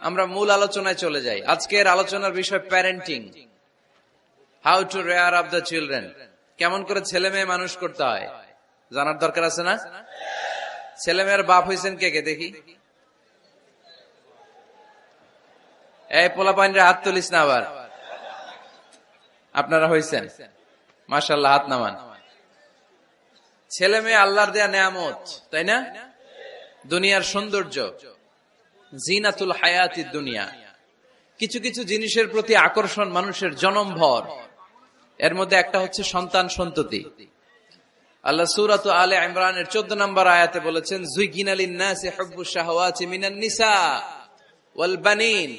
আমরা মূল আলোচনায় চলে যাই। আজকের আলোচনার বিষয় parenting, how to rare up the children. কেমন করে ছেলে মেয়ে মানুষ করতে হয় জানার দরকার আছে না? ছেলে মেয়ের বাপ হয়েছেন কে কে দেখি? এই পোলা পাইনরে হাত তুলিস না আবার। আপনারা হয়েছেন? মাশাআল্লাহ, হাত নামান। ছেলে মেয়ে আল্লাহর দেয়া নেয়ামত, তাই না? দুনিয়ার সৌন্দর্য, জিনাতুল হায়াতিদ দুনিয়া। কিছু কিছু জিনিসের প্রতি আকর্ষণ মানুষের জনমভর। এর মধ্যে একটা হচ্ছে সন্তান সন্ততি। আল্লাহ সূরাত আলে ইমরানের 14 নম্বর আয়াতে বলেছেন, যুইগিনা লিন-নাসি হুব্বুশ শাহাওয়াতি মিনান নিসা ওয়াল বানিন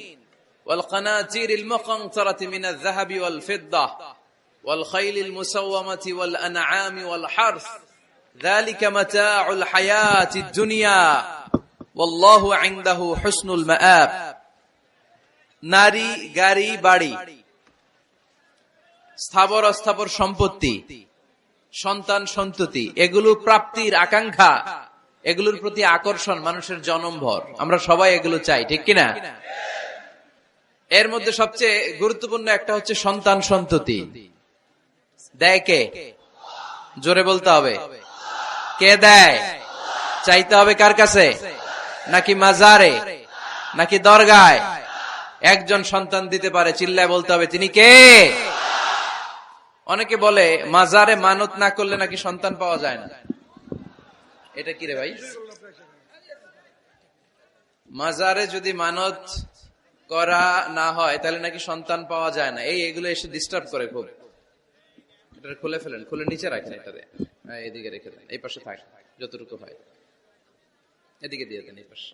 ওয়াল কানাতিরিল মুকানতারাতি মিনাজ যাহাবি ওয়াল ফিদ্দাহ ওয়াল খাইলিল মুসাওয়ামাতি ওয়াল আনআমি ওয়াল হারস যালিকা মাতাউল হায়াতিদ দুনিয়া ওয়াল্লাহু ইনদাহু হুসনুল মাআব। নারী, গাড়ি, বাড়ি, স্থাবর অস্থাবর সম্পত্তি, সন্তান সন্ততি, এগুলো প্রাপ্তির আকাঙ্ক্ষা, এগুলোর প্রতি আকর্ষণ মানুষের জনমভর। আমরা সবাই এগুলো চাই, ঠিক কিনা? এর মধ্যে সবচেয়ে গুরুত্বপূর্ণ একটা হচ্ছে সন্তান সন্ততি। দেয় কে? জোরে বলতে হবে, কে দেয়? চাইতে হবে কার কাছে? নাকি মাজারে, নাকি দরগায়? একজন সন্তান দিতে পারে, চিল্লায় বলতে হবে তিনি কে? অনেকে বলে মাজারে মানত না করলে নাকি সন্তান পাওয়া যায় না। এটা কি রে ভাই? মাজারে যদি মানত করা না হয় তাহলে নাকি সন্তান পাওয়া যায় না। এগুলো এসে ডিস্টার্ব করে খুব। এটা খুলে ফেলেন, খুলে নিচে রাখেন, এটাতে এদিকে রেখে দেন, এই পাশে থাক যতটুকু হয়, এদিকে দিয়ে দেন এই পাশে।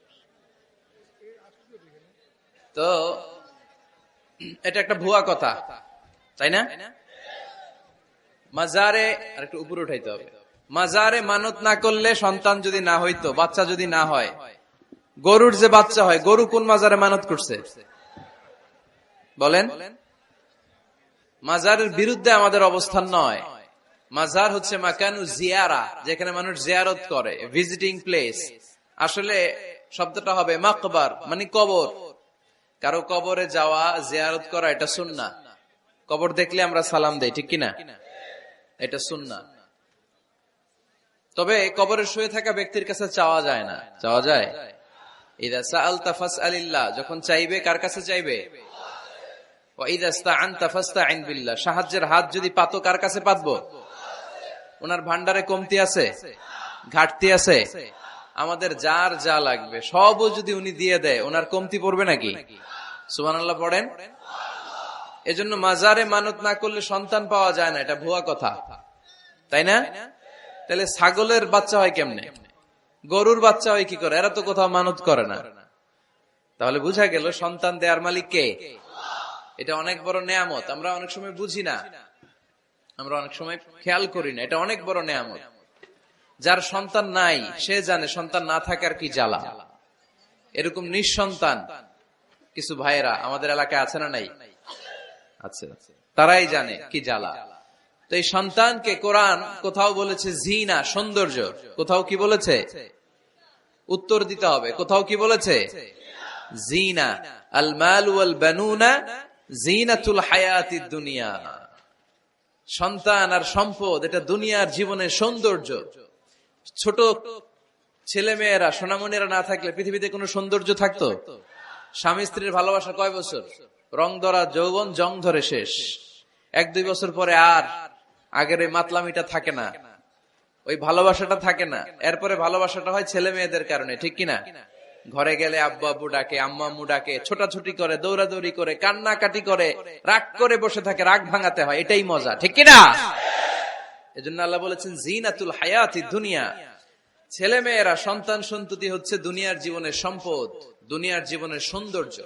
তো এটা একটা ভুয়া কথা, তাই না? মাজারে আর একটু উপরে উঠাইতে হবে। মাজারে মানত না করলে সন্তান যদি না হইতো, বাচ্চা যদি না হয়, গরুর যে বাচ্চা হয়, গরু কোন মাজারে মানত করছে বলেন? মাজারের বিরুদ্ধে আমাদের অবস্থান নয়। মাজার হচ্ছে মাকানু জিয়ারা, যেখানে মানুষ জিয়ারত করে, ভিজিটিং প্লেস। আসলে শব্দটা হবে মাকবার, মানে কবর। কারো কবরে যাওয়া, জিয়ারত করা, এটা সুন্নাহ। কবর দেখলে আমরা সালাম দেই, ঠিক কিনা? এটা সুন্নাহ। তবে কবরে শুয়ে থাকা ব্যক্তির কাছে চাওয়া যায় না। চাওয়া যায়? ইযা সাআলতা ফাসআলিল্লাহ, যখন চাইবে কার কাছে চাইবে? ওয়া ইযা ইসতাআনতা ফাসতাইন বিল্লাহ, সাহায্যের হাত যদি পাতো কার কাছে পাতবো? ওনার ভান্ডারে কমতি আছে, ঘাটতি আছে? আমাদের যার যা লাগবে সবও যদি উনি দিয়ে দেয়, ওনার কমতি পড়বে নাকি? সুবহানাল্লাহ পড়েন। এজন্য মাজারে মানত না করলে সন্তান পাওয়া যায় না, এটা ভুয়া কথা, তাই না? তাহলে ছাগলের বাচ্চা হয় কেমনে? গরুর বাচ্চা হয় কি করে? এরা তো কোথাও মানত করে না। তাহলে বুঝা গেল সন্তান দেয়ার মালিক কে? এটা অনেক বড় নেয়ামত। আমরা অনেক সময় বুঝি না, আমরা অনেক সময় খেয়াল করি না। এটা অনেক বড় নেয়ামত। যার সন্তান নাই সে জানে সন্তান না থাকার কি জ্বালা। এরকম নিঃসন্তান কিছু ভাইয়েরা আমাদের এলাকায় আছে না নাই? আছে। তারাই জানে কি জ্বালা। তো এই সন্তানকে কোরআন কোথাও বলেছে জিনা, সৌন্দর্য, কোথাও কি বলেছে? উত্তর দিতে হবে। কোথাও কি বলেছে? জিনা। আল মাল ওয়াল বানুনা জিনাতুল হায়াতিদ দুনিয়া। সন্তান আর সম্পদ এটা দুনিয়ার জীবনের সৌন্দর্য। ছোট ছেলে মেয়েরা, সোনামণিরা না থাকলে পৃথিবীতে কোনো সৌন্দর্য থাকতো? স্বামী স্ত্রীর ভালোবাসা কয় বছর? রং ধরা যৌবন, জং ধরে শেষ। 1-2 বছর পরে আর আগের ওই মাতলামিটা থাকে না, ওই ভালোবাসাটা থাকে না। এরপরে ভালোবাসাটা হয় ছেলে মেয়েদের কারণে, ঠিক কিনা? ঘরে গেলে আব্বু আব্বু ডাকে, আম্মা আম্মু ডাকে, ছোটাছুটি করে, দৌড়াদৌড়ি করে, কান্নাকাটি করে, রাগ করে বসে থাকে, রাগ ভাঙাতে হয়। এটাই মজা, ঠিক কিনা? এজন্য আল্লাহ বলেছেন জিনাতুল হায়াতিদ দুনিয়া। ছেলে মেয়েরা, সন্তান সন্ততি হচ্ছে দুনিয়ার জীবনের সম্পদ, দুনিয়ার জীবনের সৌন্দর্য।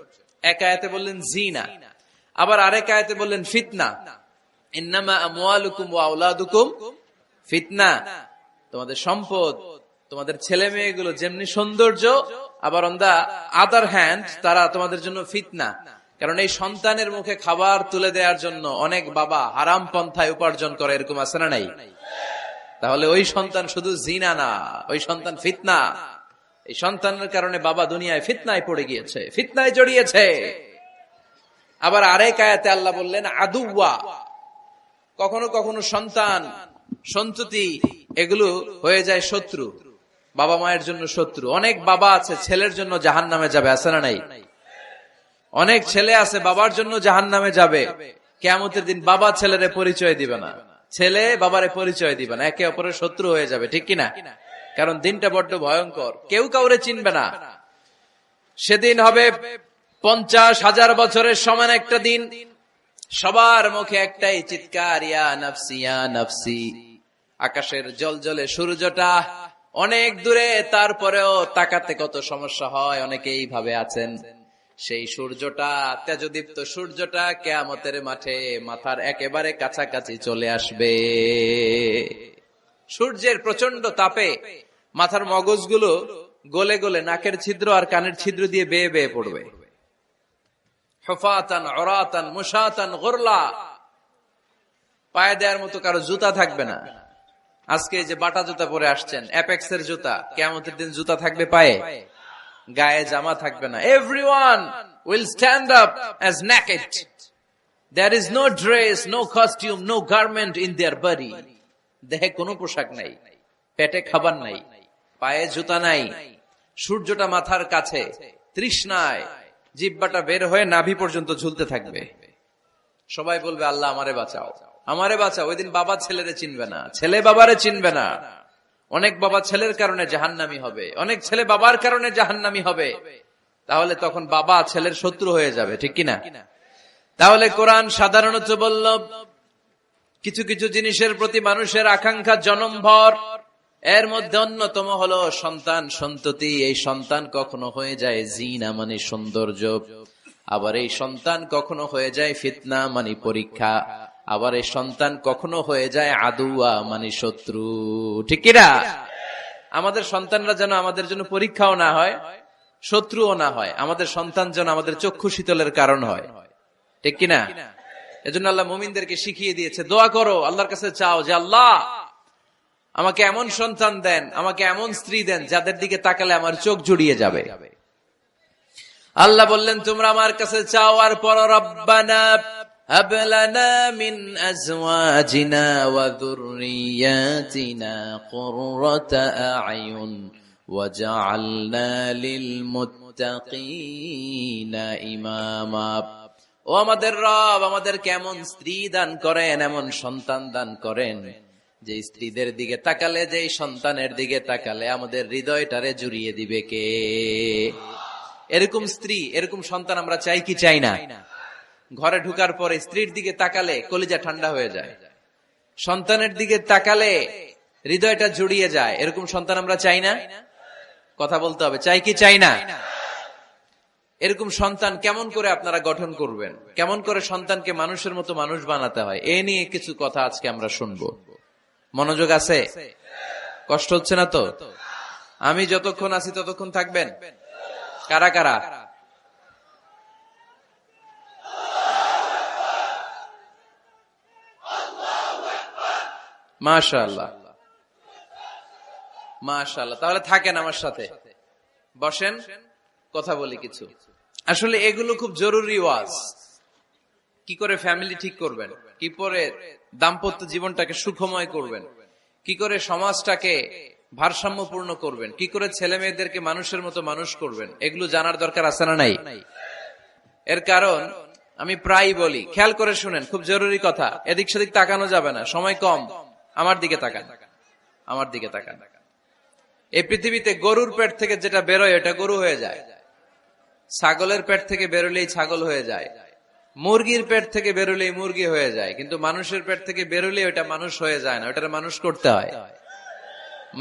এক আয়াতে বললেন জিনা, আবার আরেক আয়াতে বললেন ফিতনা। ইন্নামা আমওয়ালুকুম ওয়া আওলাদুকুম ফিতনা। তোমাদের সম্পদ, তোমাদের ছেলে মেয়েগুলো যেমনি সৌন্দর্য, আবার অন দা আদার হ্যান্ড তারা তোমাদের জন্য ফিতনা। কারণ এই সন্তানের মুখে খাবার তুলে দেওয়ার জন্য অনেক বাবা হারাম পন্থায় উপার্জন করে, এরকম আছে না নাই? তাহলে ওই সন্তান শুধু জিনা না, ওই সন্তান ফিতনা। এই সন্তানের কারণে বাবা দুনিয়ায় ফিতনায় পড়ে গিয়েছে, ফিতনায় জড়িয়েছে। আবার আরেক আয়াতে আল্লাহ বললেন আদুওয়া, কখনো কখনো সন্তান সন্ততি এগুলো হয়ে যায় শত্রু, বাবা মায়ের জন্য শত্রু। অনেক বাবা আছে ছেলের জন্য জাহান্নামে যাবে, আছে না নাই? অনেক ছেলে আছে বাবার জন্য জাহান্নামে যাবে। কিয়ামতের দিন বাবা ছেলেরে পরিচয় দিবে না, ছেলে বাবারে পরিচয় দিবে না, একে অপরের শত্রু হয়ে যাবে, ঠিক কিনা? কারণ দিনটা বড্ড ভয়ঙ্কর, কেউ কাউরে চিনবে না। সেদিন হবে 50,000 বছরের সমান একটা দিন। সবার মুখে একটাই চিৎকার, ইয়া নাফসি ইয়া নাফসি। আকাশের জলজলে সূর্যটা অনেক দূরে, তারপরেও তাকাতে কত সমস্যা হয়। অনেকে এইভাবে আছেন, সেই সূর্যটা, তেজদীপ্ত সূর্যটা কিয়ামতের মাঠে মাথার একেবারে কাছাকাছি চলে আসবে। সূর্যের প্রচন্ড তাপে মাথার মগজগুলো গলে গলে নাকের ছিদ্র আর কানের ছিদ্র দিয়ে বেয়ে বেয়ে পড়বে। হুফাতান উরাতান মুশাতান গুরলা, পায়ে দেওয়ার মতো কারো জুতা থাকবে না। আজকে যে বাটা জুতা পরে আসছেন, অ্যাপেক্সের জুতা, কিয়ামতের দিন জুতা থাকবে পায়ে, গায়ে জামা থাকবে না। Everyone will stand up as naked. There is no dress, no costume, no garment in their body. দেহে কোনো পোশাক নাই, পেটে খাবার নাই, পায়ে জুতা নাই, সূর্যটা মাথার কাছে, তৃষ্ণায় জিহ্বাটা বের হয়ে নাভি পর্যন্ত ঝুলতে থাকবে। সবাই বলবে আল্লাহ আমারে বাঁচাও, আমারে বাঁচাও। ওই দিন বাবা ছেলেরে চিনবে না, ছেলে বাবারে চিনবে না। অনেক বাবা ছেলের কারণে জাহান্নামী হবে, অনেক ছেলে বাবার কারণে জাহান্নামী হবে। তাহলে তখন বাবা ছেলের শত্রু হয়ে যাবে, ঠিক কিনা? তাহলে কোরআন সাধারণত বলল কিছু কিছু জিনিসের প্রতি মানুষের আকাঙ্ক্ষা জনমভর, এর মধ্যে অন্যতম হলো সন্তান সন্ততি। এই সন্তান কখনো হয়ে যায় জিনা মানে সৌন্দর্য, আবার এই সন্তান কখনো হয়ে যায় ফিতনা মানে পরীক্ষা, আবার এই সন্তান কখনো হয়ে যায় আদুয়া মানে শত্রু, ঠিক কিনা? আমাদের সন্তানরা যেন আমাদের জন্য পরীক্ষাও না হয়, শত্রুও না হয়। আমাদের সন্তান যেন আমাদের চক্ষু শীতলের কারণ হয়, ঠিক কিনা? এজন্য আল্লাহ মুমিনদেরকে শিখিয়ে দিয়েছে, দোয়া করো, আল্লাহর কাছে চাও যে আল্লাহ আমাকে এমন সন্তান দেন, আমাকে এমন স্ত্রী দেন যাদের দিকে তাকালে আমার চোখ জুড়িয়ে যাবে। আল্লাহ বললেন তোমরা আমার কাছে চাও, আর পর রব্বানা হাব লানা মিন আজওয়াজিনা ওয়া যুররিয়াতিনা কুররাতা আ'য়ুন ওয়াজআলনা লিল মুত্তাকিনা ইমামা। ও আমাদের রব, আমাদেরকে এমন স্ত্রী দান করেন, এমন সন্তান দান করেন যে স্ত্রীদের দিকে তাকালে, যে সন্তানের দিকে তাকালে আমাদের হৃদয়টারে জুড়িয়ে দিবে কে? এরকম স্ত্রী, এরকম সন্তান আমরা চাই কি চাই না? ঘরে ঢুকার পরে স্ত্রীর দিকে তাকালে কলিজা ঠান্ডা হয়ে যায়, সন্তানের দিকে তাকালে হৃদয়টা জুড়িয়ে যায়। এরকম সন্তান আমরা চাই না? কথা বলতে হবে, চাই কি চাই না? এরকম সন্তান কেমন করে আপনারা গঠন করবেন, কেমন করে সন্তানকে মানুষের মতো মানুষ বানাতে হয়, এ নিয়ে কিছু কথা আজকে আমরা শুনবো। মনোযোগ আছে? কষ্ট হচ্ছে না তো? আমি যতক্ষণ আছি ততক্ষণ থাকবেন? কারা কারা? মাশাআল্লাহ, মাশাআল্লাহ। তাহলে থাকেন আমার সাথে, বসেন, কথা বলি কিছু। আসলে এগুলো খুব জরুরি ওয়াজ। কি করে ফ্যামিলি ঠিক করবেন, কি করে দাম্পত্য জীবনটাকে সুখময় করবেন, কি করে সমাজটাকে ভারসাম্যপূর্ণ করবেন, কি করে ছেলে মেয়েদেরকে মানুষের মতো মানুষ করবেন, এগুলো জানার দরকার আছে না নাই? এর কারণ আমি প্রায় বলি, খেয়াল করে শুনেন, খুব জরুরি কথা, এদিক সেদিক তাকানো যাবে না, সময় কম। আমার দিকে তাকান, আমার দিকে তাকান। এই পৃথিবীতে গরুর পেট থেকে যেটা বেরোয় এটা গরু হয়ে যায়, ছাগলের পেট থেকে বেরোলেই ছাগল হয়ে যায়, মুরগির পেট থেকে বেরোলেই মুরগি হয়ে যায়, কিন্তু মানুষের পেট থেকে বেরোলে ওটা মানুষ হয়ে যায় না, ওটার মানুষ করতে হয়,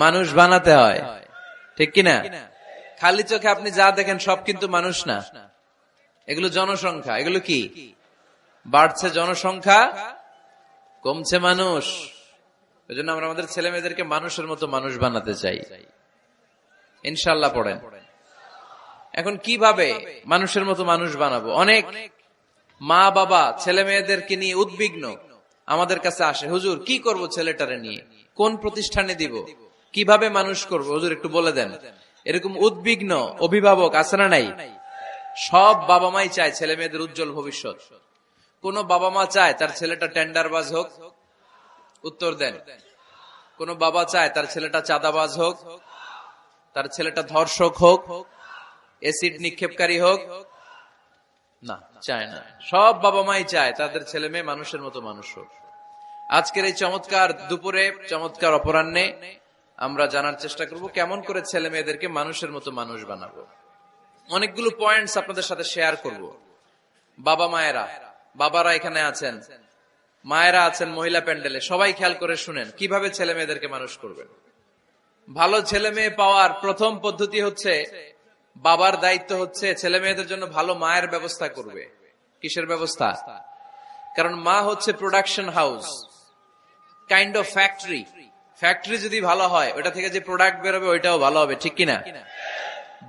মানুষ বানাতে হয়, ঠিক কিনা? খালি চোখে আপনি যা দেখেন সব কিন্তু মানুষ না, এগুলো জনসংখ্যা। এগুলো কি? বাড়ছে জনসংখ্যা, কমছে মানুষ। এই জন্য আমরা আমাদের ছেলে মেয়েদেরকে মানুষের মতো মানুষ বানাতে চাই, ইনশাআল্লাহ। পড়েন। এখন কিভাবে মানুষের মতো মানুষ বানাবো? অনেক মা বাবা ছেলে মেয়েদেরকে নিয়ে উদ্বিগ্ন, আমাদের কাছে আসে, হুজুর কি করব ছেলেটারে নিয়ে, কোন প্রতিষ্ঠানে দিব, কিভাবে মানুষ করব, হুজুর একটু বলে দেন। এরকম উদ্বিগ্ন অভিভাবক আছে না নাই? সব বাবা মাই চায় ছেলে মেয়েদের উজ্জ্বল ভবিষ্যৎ। কোন বাবা মা চায় তার ছেলেটা টেন্ডারবাজ হোক? উত্তর দেন। কোন বাবা চায় তার ছেলেটা চাঁদাবাজ হোক, তার ছেলেটা ধর্ষক হোক, এসিড নিক্ষেপকারী হোক? না, চায় না। সব বাবা মাই চায় তাদের ছেলে মেয়ে মানুষের মতো মানুষ হোক। আজকের এই চমৎকার দুপুরে, চমৎকার অপরাহ্নে আমরা জানার চেষ্টা করব কেমন করে ছেলে মেয়েদেরকে মানুষের মতো মানুষ বানাবো। অনেকগুলো পয়েন্টস আপনাদের সাথে শেয়ার করব। বাবা মায়েরা, বাবারা এখানে আছেন, মায়েরা আছেন মহিলা প্যান্ডেলে, সবাই খেয়াল করে শুনেন কিভাবে ছেলে মেয়েদেরকে মানুষ করবেন। ভালো ছেলে মেয়ে পাওয়ার প্রথম পদ্ধতি হচ্ছে, বাবার দায়িত্ব হচ্ছে ছেলে মেয়েদের জন্য ভালো মায়ের ব্যবস্থা করবে। কিসের ব্যবস্থা? কারণ মা হচ্ছে production house, kind of factory. Factory যদি ভালো হয়, ওটা থেকে যে প্রোডাক্ট বেরোবে ওইটাও ভালো হবে, ঠিক কিনা?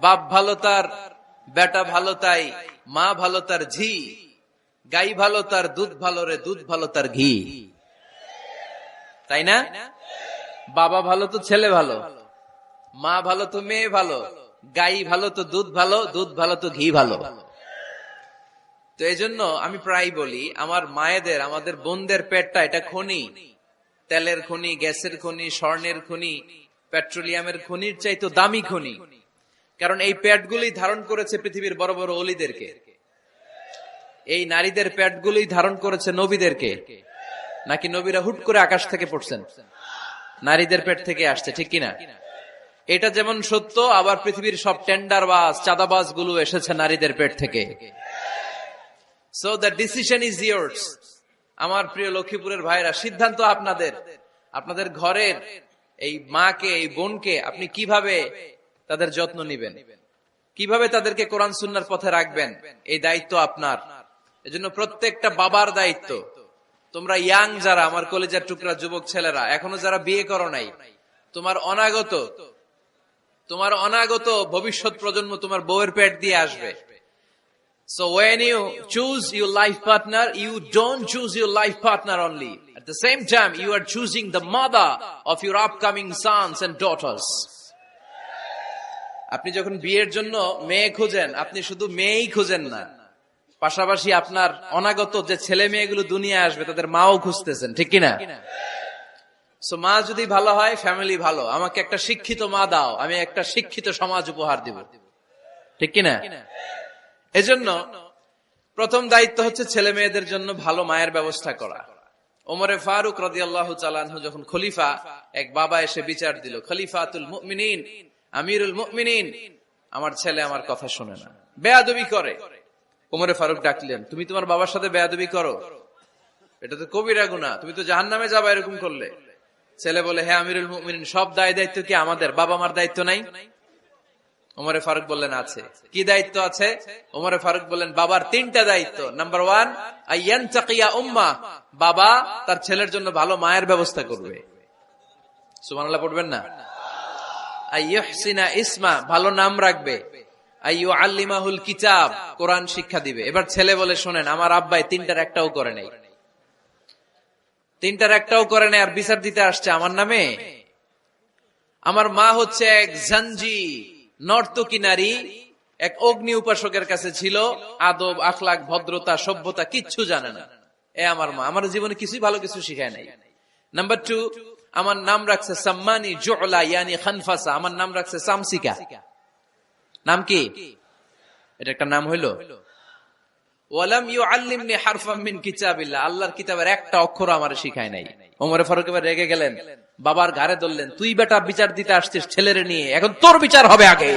বাপ ভালো তার বেটা ভালো তাই, মা ভালো তার ঝি, গাই ভালো তার দুধ ভালো রে, দুধ ভালো তার ঘি, তাই না? বাবা ভালো তো ছেলে ভালো, মা ভালো তো মেয়ে ভালো, গাই ভালো তো দুধ ভালো, দুধ ভালো তো ঘি ভালো। তো এই জন্য আমি প্রায় বলি, আমার মায়েদের, আমাদের বোনদের পেটটা এটা খনি, তেলের খনি, গ্যাসের খনি, স্বর্ণের খনি, পেট্রোলিয়ামের খনির চাইতো দামি খনি। কারণ এই পেটগুলোই ধারণ করেছে পৃথিবীর বড় বড় অলিদেরকে। এই নারীদের পেটগুলোই ধারণ করেছে নবীদেরকে। নাকি নবীরা হুট করে আকাশ থেকে পড়ছেন? নারীদের পেট থেকে আসছে, ঠিক কিনা? এটা যেমন সত্য, আবার পৃথিবীর সব টেন্ডারবাজ, চাঁদাবাজ গুলো এসেছে নারীদের পেট থেকে। So the decision is years. আমার প্রিয় লক্ষ্মীপুরের ভাইরা, সিদ্ধান্ত আপনাদের। আপনাদের ঘরের এই মাকে, এই বোনকে আপনি কিভাবে তাদের যত্ন নিবেন, কিভাবে তাদেরকে কোরআন সুন্নাহর পথে রাখবেন, এই দায়িত্ব আপনার। এজন্য প্রত্যেকটা বাবার দায়িত্ব। তোমরা ইয়াং যারা, আমার কলেজের টুকরা যুবক ছেলেরা, এখনো যারা বিয়ে করো নাই, তোমার অনাগত ভবিষ্যৎ প্রজন্ম তোমার বউয়ের পেট দিয়ে আসবে। So when you choose your life partner, you don't choose your life partner only. At the same time, you are choosing the mother of your upcoming sons and daughters. আপনি যখন বিয়ের জন্য মেয়ে খোঁজেন, আপনি শুধু মেয়েই খোঁজেন না, পাশাপাশি আপনার অনাগত যে ছেলে মেয়েগুলো দুনিয়া আসবে তাদের মাও খুঁজতেছেন, ঠিক কিনা? সো মা যদি ভালো হয়, ফ্যামিলি ভালো। আমাকে একটা শিক্ষিত মা দাও, আমি একটা শিক্ষিত সমাজ উপহার দিব, ঠিক কিনা? এজন্য প্রথম দায়িত্ব হচ্ছে ছেলে মেয়েদের জন্য ভালো মায়ের ব্যবস্থা করা। ওমরে ফারুক রাদিয়াল্লাহু তাআলা আনহু যখন খলিফা, এক বাবা এসে বিচার দিল, খলিফাতুল মুমিনিন, আমিরুল মুমিনিন, আমার ছেলে আমার কথা শুনে না, বেয়াদবি করে। ওমরে ফারুক ডাকলেন, তুমি তোমার বাবার সাথে বেয়াদবি করো? এটা তো কবিরা গুনাহ, তুমি তো জাহান্নামে যাবা এরকম করলে। ছেলে বলে, হ্যাঁ আমিরুল মুমিনিন, সব দায়িত্ব কি আমাদের? বাবা মার দায়িত্ব নাই? ওমরে ফারুক বললেন, আছে। কি দায়িত্ব আছে? ওমরে ফারুক বললেন, বাবার তিনটা দায়িত্ব। নাম্বার 1, আইয়ানতাকিয়া উম্মাহ, বাবা তার ছেলের জন্য ভালো মায়ের ব্যবস্থা করবে। সুবহানাল্লাহ পড়বেন না? আইয়ুহসিনা ইসমা, ভালো নাম রাখবে। আইয়ুআল্লিমাহুল কিতাব, কোরআন শিক্ষা দিবে। এবার ছেলে বলে, শোনেন, আমার আব্বাই তিনটার একটাও করে নাই, তিনটার একটাও করে নাই, আর বিচার দিতে আসছে আমার নামে। আমার মা হচ্ছে এক জাঞ্জি, নর্তকী নারী, এক অগ্নি উপাসকের কাছে ছিল, আদব আখলাক ভদ্রতা সভ্যতা কিচ্ছু জানে না। এ আমার মা, আমার জীবনে কিছুই ভালো কিছু শিখায় নাই। নাম্বার 2, আমার নাম রাখছে সাম্মানি জুলা, ইয়ানি খানফাসা, আমার নাম রাখছে সামসিকা। নাম কি? এটা একটা নাম হইল? ওয়ালাম ইউআল্লিমনি হারফাম মিন কিতাবিল্লাহ, আল্লাহর কিতাবের একটা অক্ষর আমারে শিখায় নাই। ওমরে ফারুক এবার রেগে গেলেন, বাবার ঘাড়ে ধরলেন, তুই বেটা বিচার দিতে আসছিস ছেলেরে নিয়ে, এখন তোর বিচার হবে আগে।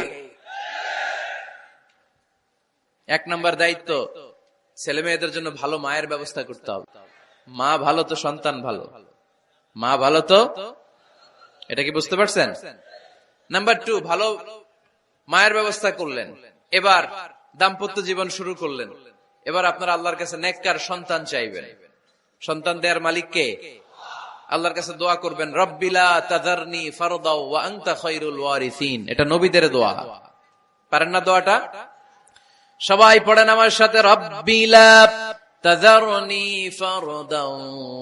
এক নাম্বার দায়িত্ব, ছেলে মেয়েদের জন্য ভালো মায়ের ব্যবস্থা করতে হবে। মা ভালো তো সন্তান ভালো, মা ভালো তো, এটা কি বুঝতে পারছেন? নাম্বার 2, ভালো মায়ের ব্যবস্থা করলেন। এবার দাম্পত্য জীবন শুরু করলেন। এবার আপনার আল্লাহর কাছে নেককার সন্তান চাইবেন। সন্তান দেয়ার মালিক কে? আল্লাহর কাছে দোয়া করবেন, রব্বিলা তাযারনি ফারদাও ওয়া আনতা খায়রুল ওয়ারিসিন। এটা নবীদের দোয়া, পারেন না দোয়াটা? সবাই পড়েন আমার সাথে, রব্বিলা তাযারনি ফারদাও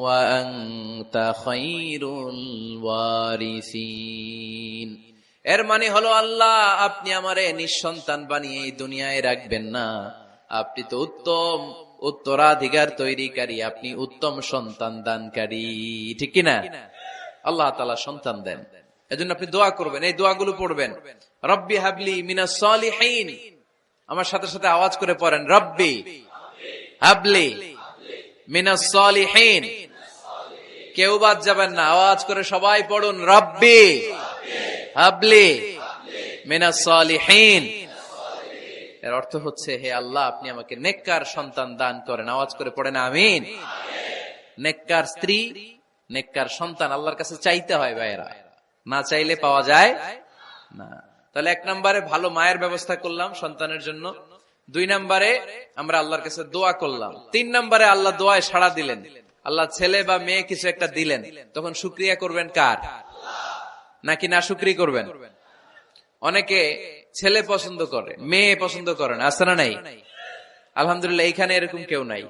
ওয়া আনতা খায়রুল ওয়ারিসিন। এর মানে হলো আল্লাহ আপনি আমারে নিঃসন্তান বানিয়ে এই দুনিয়ায় রাখবেন না, আপনি তো উত্তম উত্তরাধিকার তৈরিকারী, আপনি উত্তম সন্তান দানকারী, ঠিক কিনা? আল্লাহ তাআলা সন্তান দেন, এজন্য আপনি দোয়া করবেন, এই দোয়াগুলো পড়বেন। রব্বি হাবলি মিনাস সালিহিন, আমার সাথে সাথে আওয়াজ করে পড়েন, রব্বি হাবলি মিনাস সালিহিন। কেউ বাদ যাবেন না, আওয়াজ করে সবাই পড়ুন, রব্বি হাবলি মিনাস সালিহিন। এর অর্থ হচ্ছে, হে আল্লাহ আপনি আমাকে নেককার সন্তান দান করেন। আওয়াজ করে পড়েন আমিন। নেককার স্ত্রী, নেককার সন্তান আল্লাহর কাছে চাইতে হয় ভাইয়েরা, না চাইলে পাওয়া যায় না। তাহলে 1 নম্বরে ভালো মায়ের ব্যবস্থা করলাম সন্তানের জন্য, 2 নম্বরে আমরা আল্লাহর কাছে দোয়া করলাম, 3 নম্বরে আল্লাহ দোয়ায় সাড়া দিলেন, আল্লাহ ছেলে বা মেয়ে কিছু একটা দিলেন, তখন শুকরিয়া করবেন কার? নাকি না শুকরি করবেন? অনেকে ছেলে পছন্দ করে, মেয়ে পছন্দ করে না, আছে না নাই? আলহামদুলিল্লাহ এইখানে এরকম কেউ নাই।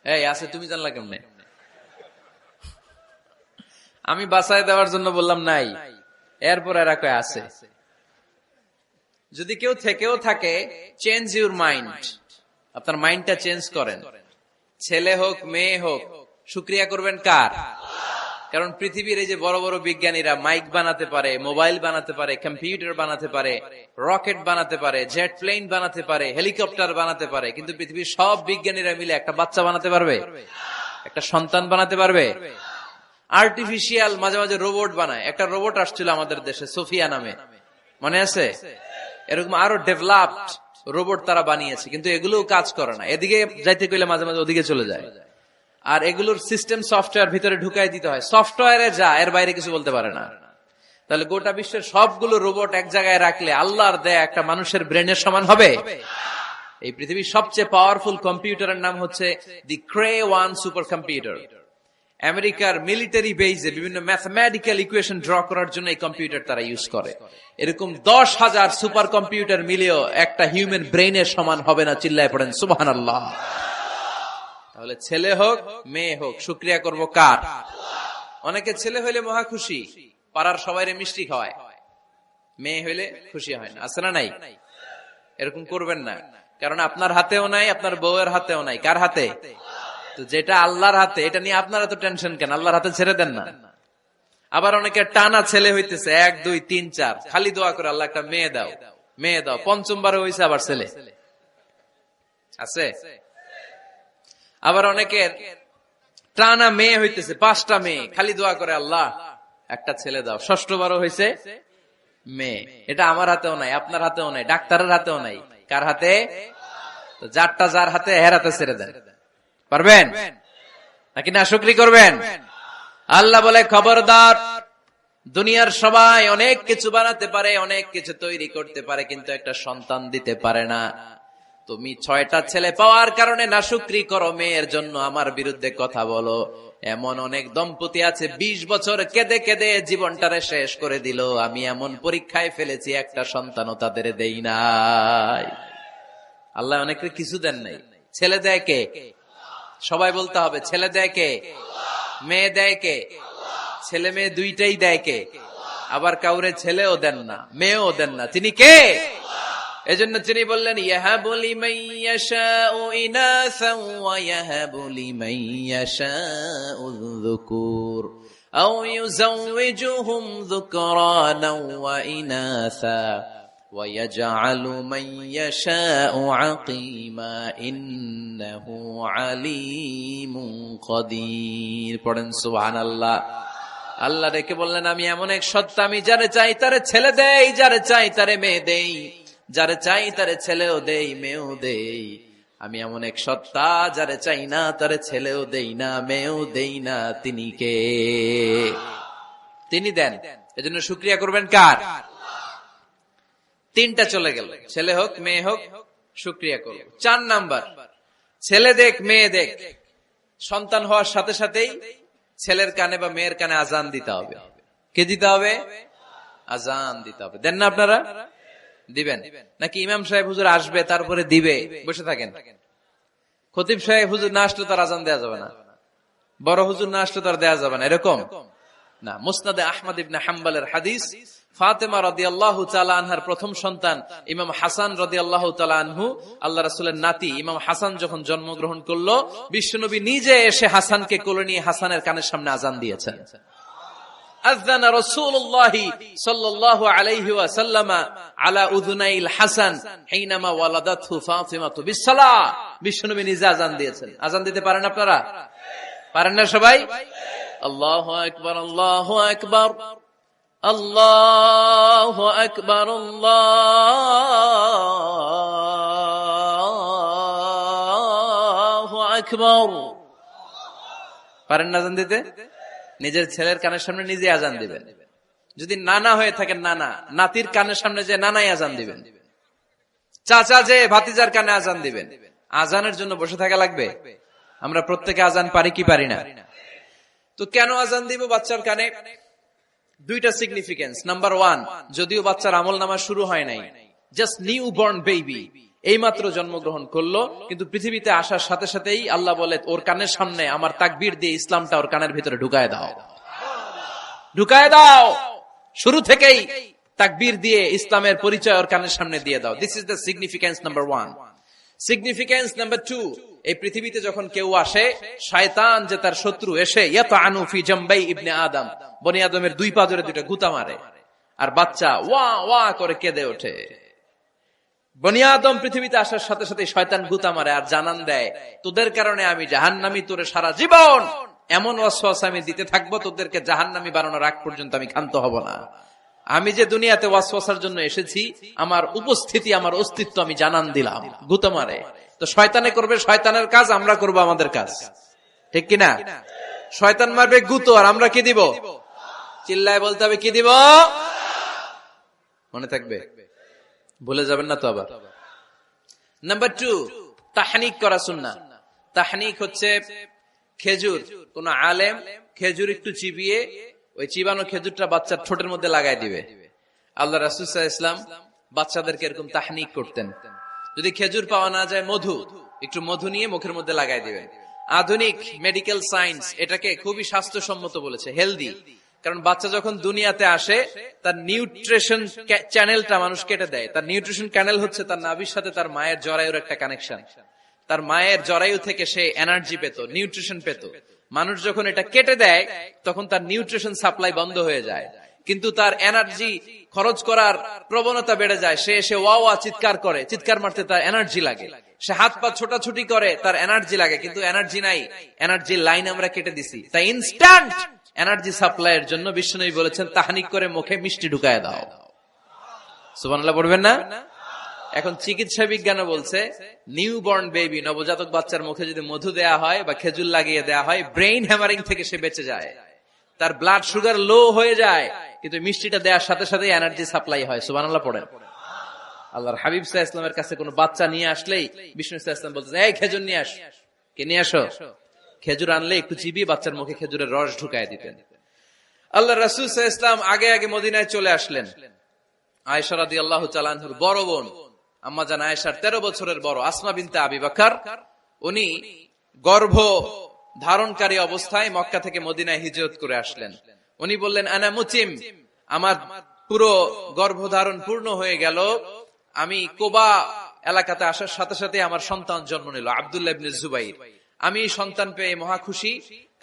এই আছে, তুমি জানলা কেমনে? আমি বাঁচায় দেওয়ার জন্য বললাম নাই, এরপর এরা কয় আছে। যদি কেউ থেকেও থাকে, চেঞ্জ ইউর মাইন্ড, আপনার মাইন্ডটা চেঞ্জ করেন। ছেলে হোক মেয়ে হোক, শুকরিয়া করবেন কার? কারণ পৃথিবীর এই যে বড় বড় বিজ্ঞানীরা মাইক বানাতে পারে, মোবাইল বানাতে পারে, কম্পিউটার বানাতে পারে, রকেট বানাতে পারে, জেট প্লেন বানাতে পারে, হেলিকপ্টার বানাতে পারে, কিন্তু পৃথিবীর সব বিজ্ঞানীরা মিলে একটা বাচ্চা বানাতে পারবে? একটা সন্তান বানাতে পারবে? আর্টিফিশিয়াল মাঝে মাঝে রোবট বানায়। একটা রোবট আসছিল আমাদের দেশে, সোফিয়া নামে, মনে আছে? এরকম আরো ডেভেলপড রোবট তারা বানিয়েছে, কিন্তু এগুলোও কাজ করে না। এদিকে যাইতে কইলে মাঝে মাঝে ওদিকে চলে যায়। আর এগুলোর সিস্টেম সফটওয়্যার ভিতরে ঢুকাই দিতে হয়, সফটওয়্যারে যা, এর বাইরে কিছু বলতে পারে না। তাহলে গোটা বিশ্বের সবগুলো রোবট এক জায়গায় রাখলে আল্লাহর দেয়া একটা মানুষের ব্রেনের সমান হবে? এই পৃথিবীর সবচেয়ে পাওয়ারফুল কম্পিউটারের নাম হচ্ছে দি ক্রে-1 সুপার কম্পিউটার। আমেরিকার মিলিটারি বেজে বিভিন্ন ম্যাথমেটিক্যাল ইকুয়েশন ড্র করার জন্য এই কম্পিউটার তারা ইউজ করে। এরকম 10,000 সুপার কম্পিউটার মিলেও একটা হিউম্যান ব্রেইনের সমান হবে না। চিল্লায় পড়েন সুবহানাল্লাহ। তাহলে ছেলে হোক মেয়ে হোক, শুকরিয়া করব কার? অনেকে ছেলে হইলে মহা খুশি, পাড়ার সবাইরে মিষ্টি খাওয়ায়, মেয়ে হইলে খুশি হয় না, আছে না নাই? এরকম করবেন না, কারণ আপনার হাতেও নাই, আপনার বউয়ের হাতেও নাই। কার হাতে? তো যেটা আল্লাহর হাতে, এটা নিয়ে আপনারা তো টেনশন কেন? আল্লাহর হাতে ছেড়ে দেন না। আবার অনেকে টানা ছেলে হইতেছে, 1, 2, 3, 4, খালি দোয়া করে আল্লাহ একটা মেয়ে দাও, মেয়ে দাও। 5ম বারে হয়েছে আবার ছেলে, আছে? আবার অনেকের টানা মেয়ে হইতেছে, 5টা মেয়ে, খালি দোয়া করে আল্লাহ একটা ছেলে দাও। 6ষ্ঠ বারও হয়েছে মেয়ে। এটা আমার হাতেও নাই, আপনার হাতেও নাই, ডাক্তারের হাতেও নাই। কার হাতে? তো যারটা যার হাতে, হের হাতে ছেড়ে দেন। পারবেন নাকি না শুকরি করবেন? আল্লাহ বলে, খবরদার, দুনিয়ার সবাই অনেক কিছু বানাতে পারে, অনেক কিছু তৈরি করতে পারে, কিন্তু একটা সন্তান দিতে পারে না। তুমি 6টা ছেলে পাওয়ার কারণে না শুকরি করো, মেয়ের জন্য আমার বিরুদ্ধে কথা বলো। এমন অনেক দম্পতি আছে 20 বছর কেঁদে কেঁদে জীবনটারে শেষ করে দিল। আমি এমন পরীক্ষায় ফেলেছি, একটা সন্তানও তাদের দেই নাই। আল্লাহ অনেকের কিছু দেন নাই। ছেলে দেয় কে? সবাই বলতে হবে, ছেলে দেয় কে? মেয়ে দেয় কে? ছেলে মেয়ে দুইটাই দেয় কে? আবার কাউরে ছেলেও দেন না, মেয়েও দেন না, তিনি কে? এজন্য তিনি বললেন, ইয়াহাবু লিমান ইয়াশাউ ইনাসান ওয়া ইয়াহাবু লিমান ইয়াশাউ যুকুর আও ইউযাওয়িজুহুম যুকরানান ওয়া ইনাসা ওয়া ইয়াজআলু মান ইয়াশাউ আকিমা ইন্নাহু আলীমুন কাদির। পড়েন সুবহানাল্লাহ। আল্লাহ রেখে বললেন, আমি এমন এক সত্তা, আমি যারে চাই তারে ছেলে দেই, যারে চাই তারে মেয়ে দেই, যারে চাই তারে ছেলেও দেই, মেয়েও দেই। আমি এমন এক সত্তা, যারে চাই না তারে ছেলেও দেই না, মেয়েও দেই না। তিনি কে? তিনি দেন। এজন্য শুকরিয়া করবেন কার? 3টা চলে গেল, ছেলে হোক মেয়ে হোক, শুকরিয়া করব। 4 নাম্বার, ছেলে দেখ মেয়ে দেখ, সন্তান হওয়ার সাথে সাথেই ছেলের কানে বা মেয়ের কানে আজান দিতে হবে। কে দিতে হবে? আজান দিতে হবে। দেন না আপনারা? দিবেন নাকি ইমাম সাহেব হুজুর আসবে তারপরে দিবে, বসে থাকেন? খতিব সাহেব হুজুর না আসলে তার আজান দেওয়া যাবে না, বড় হুজুর না আসলে তার দেওয়া যাবে না, এরকম না। মুসনাদে আহমদ ইবনে হাম্বলের হাদিস, ফাতেমা রাদিয়াল্লাহু তাআলা আনহার প্রথম সন্তান ইমাম হাসান রাদিয়াল্লাহু তাআলা আনহু, আল্লাহ রাসূলের নাতি ইমাম হাসান যখন জন্মগ্রহণ করলো, বিশ্বনবী নিজে এসে হাসানকে কোলে নিয়ে হাসানের কানের সামনে আযান দিয়েছেন। আযানা রাসূলুল্লাহ সাল্লাল্লাহু আলাইহি ওয়াসাল্লাম আলা উযুনাইল হাসান হিনামা ওয়ালাদাতহু ফাতিমাতু বিসসালাহ। বিশ্বনবী নিজে আযান দিয়েছেন। আযান দিতে পারেন আপনারা? পারেন না সবাই? আল্লাহু আকবার, আল্লাহু আকবার, আল্লাহু আকবার, আল্লাহু আকবার। পারেন না আযান দিতে? নিজের ছেলের কানের সামনে নিজে আযান দিবেন। যদি নানা হয়ে থাকেন, নানা নাতির কানের সামনে যে নানাই আযান দিবেন, চাচা যে ভাতিজার কানে আযান দিবেন। আযানের জন্য বসে থাকা লাগবে? আমরা প্রত্যেকে আযান পারি কি পারি না? তো কেন আযান দিব বাচ্চার কানে? দুইটা সিগনিফিকেন্স। নাম্বার ওয়ান, যদিও বাচ্চার আমল নামা শুরু হয় নাই, জাস্ট নিউ বর্ন বেবি, এইমাত্র জন্মগ্রহণ করলো, কিন্তু পৃথিবীতে আসার সাথে সাথেই আল্লাহ বলে ওর কানের সামনে আমার তাকবীর দিয়ে ইসলামটা ওর কানের ভিতরে ঢুকায় দাও, ঢুকায় দাও। শুরু থেকেই তাকবীর দিয়ে ইসলামের পরিচয় ওর কানের সামনে দিয়ে দাও। This is the significance number one. Significance number two, এই পৃথিবীতে যখন কেউ আসে, শয়তান যে তার শত্রু এসে ইয়াতাআনু ফি জামবাই ইবনে আদম, বনি আদমের দুই পা ধরে দুইটা গুতা মারে, আর বাচ্চা ওয়া ওয়া করে কেঁদে ওঠে। বনি আদম পৃথিবীতে আসার সাথে সাথে শয়তান গুতা মারে আর জানান দেয়, তোদের কারণে আমি জাহান্নামী, তোরে সারা জীবন এমন ওয়াসওয়াসা আমি দিতে থাকবো, তোদেরকে জাহান্নামী বানানোর আগ পর্যন্ত আমি ক্ষান্ত হব না। আমি যে দুনিয়াতে ওয়াসওয়াসার জন্য এসেছি, আমার উপস্থিতি, আমার অস্তিত্ব আমি জানান দিলাম। গুতা মারে। তো শয়তানে করবে শয়তানের কাজ, আমরা করব আমাদের কাজ, ঠিক কিনা? শয়তান মারবে গুতো, আর আমরা কি দিব? চিল্লায় বলতে হবে কি দিব? মনে থাকবে, ভুলে যাবেন না তো আবার। নাম্বার টু, তাহনিক করা সুন্নাহ। তাহনিক হচ্ছে খেজুর, কোন আলেম খেজুর একটু চিবিয়ে ওই চিবানো খেজুরটা বাচ্চার ঠোঁটের মধ্যে লাগাই দিবে। আল্লাহ রাসূল সাল্লাল্লাহু আলাইহি ওয়াসাল্লাম বাচ্চাদেরকে এরকম তাহনিক করতেন। যদি খেজুর পাওয়া না যায়, মধু, একটু মধু নিয়ে মুখের মধ্যে লাগাই দিবেন। আধুনিক মেডিকেল সায়েন্স এটাকে খুবই স্বাস্থ্যসম্মত বলেছে, হেলদি। কারণ বাচ্চা যখন দুনিয়াতে আসে, তার নিউট্রিশন চ্যানেলটা মানুষ কেটে দেয়। তার নিউট্রিশন চ্যানেল হচ্ছে তার নাভির সাথে তার মায়ের জরায়ুর একটা কানেকশন। তার মায়ের জরায়ু থেকে সে এনার্জি পেত, নিউট্রিশন পেত। মানুষ যখন এটা কেটে দেয়, তখন তার নিউট্রিশন সাপ্লাই বন্ধ হয়ে যায়, কিন্তু তার এনার্জি খরচ করার প্রবণতা বেড়ে যায়। সে এসে ওয়া ওয়া চিৎকার করে, চিৎকার মারতে তার এনার্জি লাগে। সে হাত পা ছোটাছুটি করে, তার এনার্জি লাগে, কিন্তু এনার্জি নাই, এনার্জি লাইন আমরা কেটে দিছি। তাই ইনস্ট্যান্ট এনার্জি সাপ্লাইয়ের জন্য বিশ্বনবী বলেছেন, তাহনিক করে মুখে মিষ্টি ঢুকায় দাও। সুবহানাল্লাহ পড়বেন না? এখন চিকিৎসা বিজ্ঞানও বলছে, নিউবর্ন বেবি, নবজাতক বাচ্চার মুখে যদি মধু দেয়া হয় বা খেজুর লাগিয়ে দেয়া হয়, ব্রেইন হ্যামারিং থেকে সে বেঁচে যায়। তার ব্লাড সুগার লো হয়ে যায়, কিন্তু মিষ্টিটা দেওয়ার সাথে সাথে এনার্জি সাপ্লাই হয়। সুবহানাল্লাহ পড়েন। আল্লাহর হাবিব সাল্লাল্লাহু আলাইহি ওয়াসাল্লামের কাছে কোনো বাচ্চা নিয়ে আসলেই বিষ্ণু সাল্লাল্লাহু আলাইহি ওয়াসাল্লাম বলতেন, এই খেজুর নিয়ে আস। কে নিয়ে আসো? খেজুর আনলে একটু চিবিয়ে বাচ্চার মুখে খেজুরের রস ঢুকায় দিতেন। আল্লাহ রাসূল সাল্লাল্লাহু আলাইহি ওয়াসাল্লাম আগে আগে মদিনায় চলে আসলেন। আয়েশা রাদিয়াল্লাহু তাআলা আনহার বড় বোন, আম্মা জান আয়েশার 13 বছরের বড়, আসমা বিনতে আবি বকর, উনি গর্ভ ধারণকারী অবস্থায় মক্কা থেকে মদিনায় হিজরত করে আসলেন। উনি বললেন, আনা মুতিম, আমার পুরো গর্ভধারণ পূর্ণ হয়ে গেল, আমি কোবা এলাকাতে আসার সাথে সাথে আমার সন্তান জন্ম নিল, আব্দুল্লাহ ইবনে জুবাইর। আমি সন্তান পেয়ে মহা খুশি,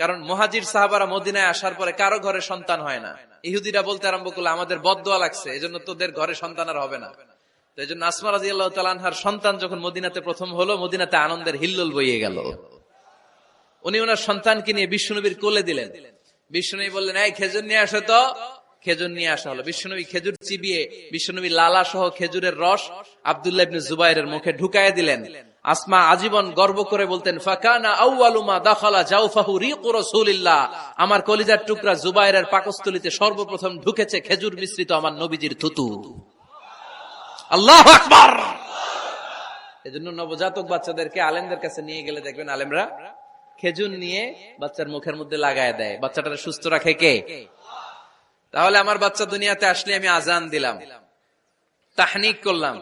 কারণ মুহাজির সাহাবারা মদিনায় আসার পরে কারো ঘরে সন্তান হয় না। ইহুদিরা বলতে আরম্ভ করলো, আমাদের বদদোয়া লাগছে, এজন্য তোদের ঘরে সন্তান আর হবে না। তো এই জন্য আসমা রাদিয়াল্লাহু তাআলা আনহার সন্তান যখন মদিনাতে প্রথম হলো, মদিনাতে আনন্দের হিল্লোল বইয়ে গেল। উনি ওনার সন্তানকে নিয়ে বিশ্বনবীর কোলে দিলেন। বিশ্বনবী বললেন, এই খেজুর নিয়ে আসো তো। খেজুর নিয়ে আসা হলো। বিশ্বনবী খেজুর চিবিয়ে বিশ্বনবী লালা সহ খেজুরের রস আব্দুল্লাহ ইবনে জুবাইরের মুখে ঢুকায় দিলেন। আসমা আজীবন গর্ব করে বলতেন, ফাকানা আউয়ালু মা দাখালা জাওফাহু রিকু রাসূলিল্লাহ, আমার কলিজার টুকরা জুবাইরের পাকস্থলীতে সর্বপ্রথম ঢুকেছে খেজুর মিশ্রিত আমার নবীজির থুতু। আল্লাহু আকবার। এজন্য নবজাতক বাচ্চাদেরকে আলেমদের কাছে নিয়ে গেলে দেখবেন আলেমরা খেজুর নিয়ে বাচ্চার মুখের মধ্যে লাগায় দেয়। বাচ্চাটা সুস্থ রাখে কে? তাহলে আমার বাচ্চা দুনিয়াতে আসলে আমি আজান দিলাম, তাহনিক করলাম,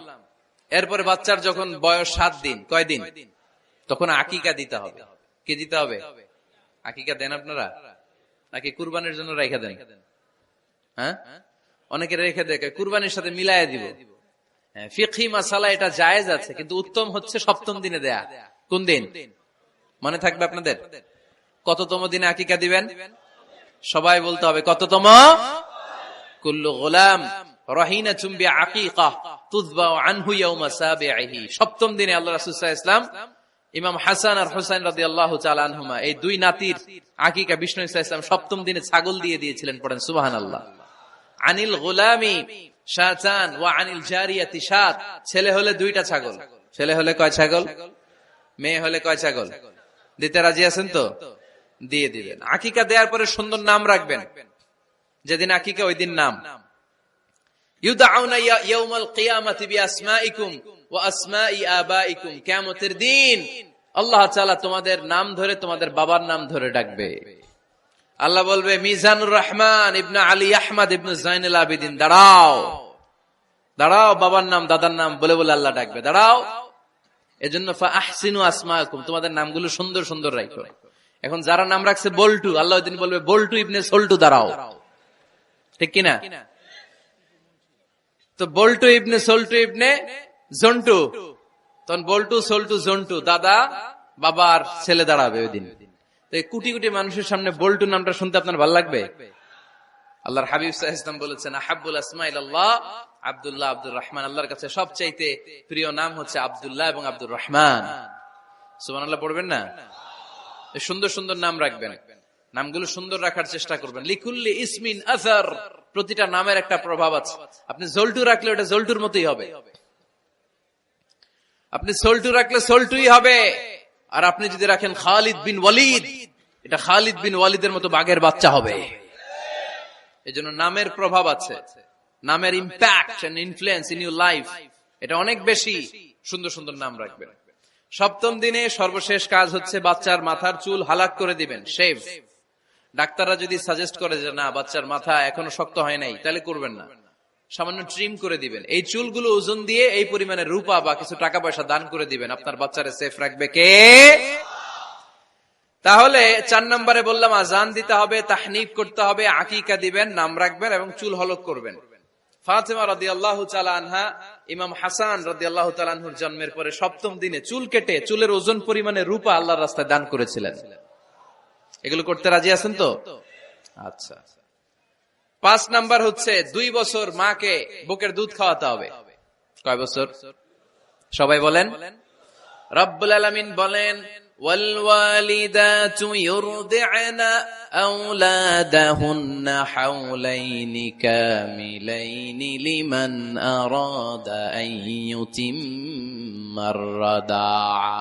এরপরে বাচ্চার যখন বয়স 7 দিন, কয় দিন, তখন আকিকা দিতে হবে। কি দিতে হবে? আকিকা দেন আপনারা নাকি কুরবানির জন্য রাইখা দেন? হ্যাঁ, অনেকে রেখে দেখে কুরবানির সাথে মিলাইয়া দিব। ফিকহি মাসালা এটা জায়েজ আছে, কিন্তু উত্তম হচ্ছে সপ্তম দিনে দেয়া। কোন দিন মনে থাকবে আপনাদের? কততম দিনে আকিকা দিবেন? সবাই বলতে হবে কততম? কুল্লু গোলাম রাহিনাতুম বিআকিকা তুযবাউ আনহু ইয়াওমা সাবিহি। সপ্তম দিনে আল্লাহ রাসূল সাল্লাল্লাহু আলাইহি ওয়াসাল্লাম ইমাম হাসান আর হুসাইন রাদিয়াল্লাহু তাআলা আনহুমা এই দুই নাতির আকিকা বিষ্ণু সাল্লাল্লাহু আলাইহি ওয়াসাল্লাম সপ্তম দিনে ছাগল দিয়ে দিয়েছিলেন। পড়েন সুবহানাল্লাহ। আনিল গোলামি শাতান ওয়া আনিল জারিয়াতি শাত। ছেলে হলে দুইটা ছাগল। ছেলে হলে কয় ছাগল? মেয়ে হলে কয় ছাগল? দিতে রাজি আছেন তো? দিয়ে দিবেন। আকিকা দেওয়ার পরে সুন্দর নাম রাখবেন। যেদিন আকিকা ওই দিন নাম। ইউদাউনা ইয়াউমাল কিয়ামাতি বিআসমাইকুম ওয়া আসমাই আবাইকুম। কিয়ামতের দিন আল্লাহ তাআলা তোমাদের নাম ধরে তোমাদের বাবার নাম ধরে ডাকবে। আল্লাহ বলবে মিজানুর রহমান ইবনে আলী আহমদ ইবনে জাইনুল আবেদিন, দাঁড়াও দাঁড়াও, বাবার নাম দাদার নাম বলে বলে আল্লাহ ডাকবে, দাঁড়াও। এজন্য ফাআহসিনু আসমাকুম, তোমাদের নামগুলো সুন্দর সুন্দর রাখো। এখন যারা নাম রাখছে বল্টু, আল্লাহ ওই দিন বলবে বল্টু ইবনে সল্টু, দাঁড়াও। ঠিক কিনা? তো বল্টু ইবনে সল্টু ইবনে জন্টু, তখন বল্টু সল্টু জন্টু, দাদা বাবার ছেলে দাঁড়াবে ওই দিন। তো এই কোটি কোটি মানুষের সামনে বল্টু নামটা শুনতে আপনার ভালো লাগবে? আল্লাহর হাবিব সাল্লাল্লাহু আলাইহি ওয়াসাল্লাম বলেছেন আহাব্বুল আসমা ইলাল্লাহ আব্দুল্লাহ আব্দুর রহমান। আল্লাহর কাছে সবচাইতে প্রিয় নাম হচ্ছে আব্দুল্লাহ এবং আব্দুর রহমান। সুবহানাল্লাহ পড়বেন না? সুন্দর সুন্দর নাম রাখবেন, নামগুলো সুন্দর রাখার চেষ্টা করবেন। লিকুল্লি ইসমিন আসার, প্রতিটা নামের একটা প্রভাব আছে। আপনি জল্টু রাখলে ওটা জল্টুর মতোই হবে, আপনি সল্টু রাখলে সল্টুই হবে। আর আপনি যদি রাখেন খালিদ বিন ওয়ালিদ, এটা খালিদ বিন ওয়ালিদের মতো বাঘের বাচ্চা হবে। এই জন্য নামের প্রভাব আছে, নামের impact and influence in your life এটা অনেক বেশি। সুন্দর সুন্দর নাম রাখবেন। সপ্তম দিনে সর্বশেষ কাজ হচ্ছে বাচ্চার মাথার চুল হালাক করে দিবেন, শেভ। ডাক্তাররা যদি সাজেস্ট করে যে না বাচ্চার মাথা এখনো শক্ত হয় নাই, তাহলে করবেন না, সামান্য ট্রিম করে দিবেন। এই চুলগুলো ওজন দিয়ে এই পরিমাণে রূপা বা কিছু টাকা পয়সা দান করে দিবেন। আপনার বাচ্চারে সেফ রাখবে কে? তাহলে 4 নম্বরে বললাম আজান দিতে হবে, তাহনিক করতে হবে, আকিকা দিবেন, নাম রাখবেন এবং চুল হলক করবেন। ফাতেমা রাদিয়াল্লাহু তাআলা আনহা ইমাম হাসান রাদিয়াল্লাহু তাআলা আনহুর জন্মের পরে সপ্তম দিনে চুল কেটে চুলের ওজন পরিমাণে রূপা আল্লাহর রাস্তায় দান করেছিলেন। এগুলো করতে রাজি আছেন তো? আচ্ছা। 5 নাম্বার হচ্ছে 2 বছর মাকে বুকের দুধ খাওয়াতে হবে। কয় বছর? সবাই বলেন। রব্বুল আলামিন বলেন ওয়াল ওয়ালিদাতু ইউরদি'না আওলাদাহুন্না হাওলাইনি কামিলাইনি লিমান আরাদা আন ইউতিম্মার রাদা'a।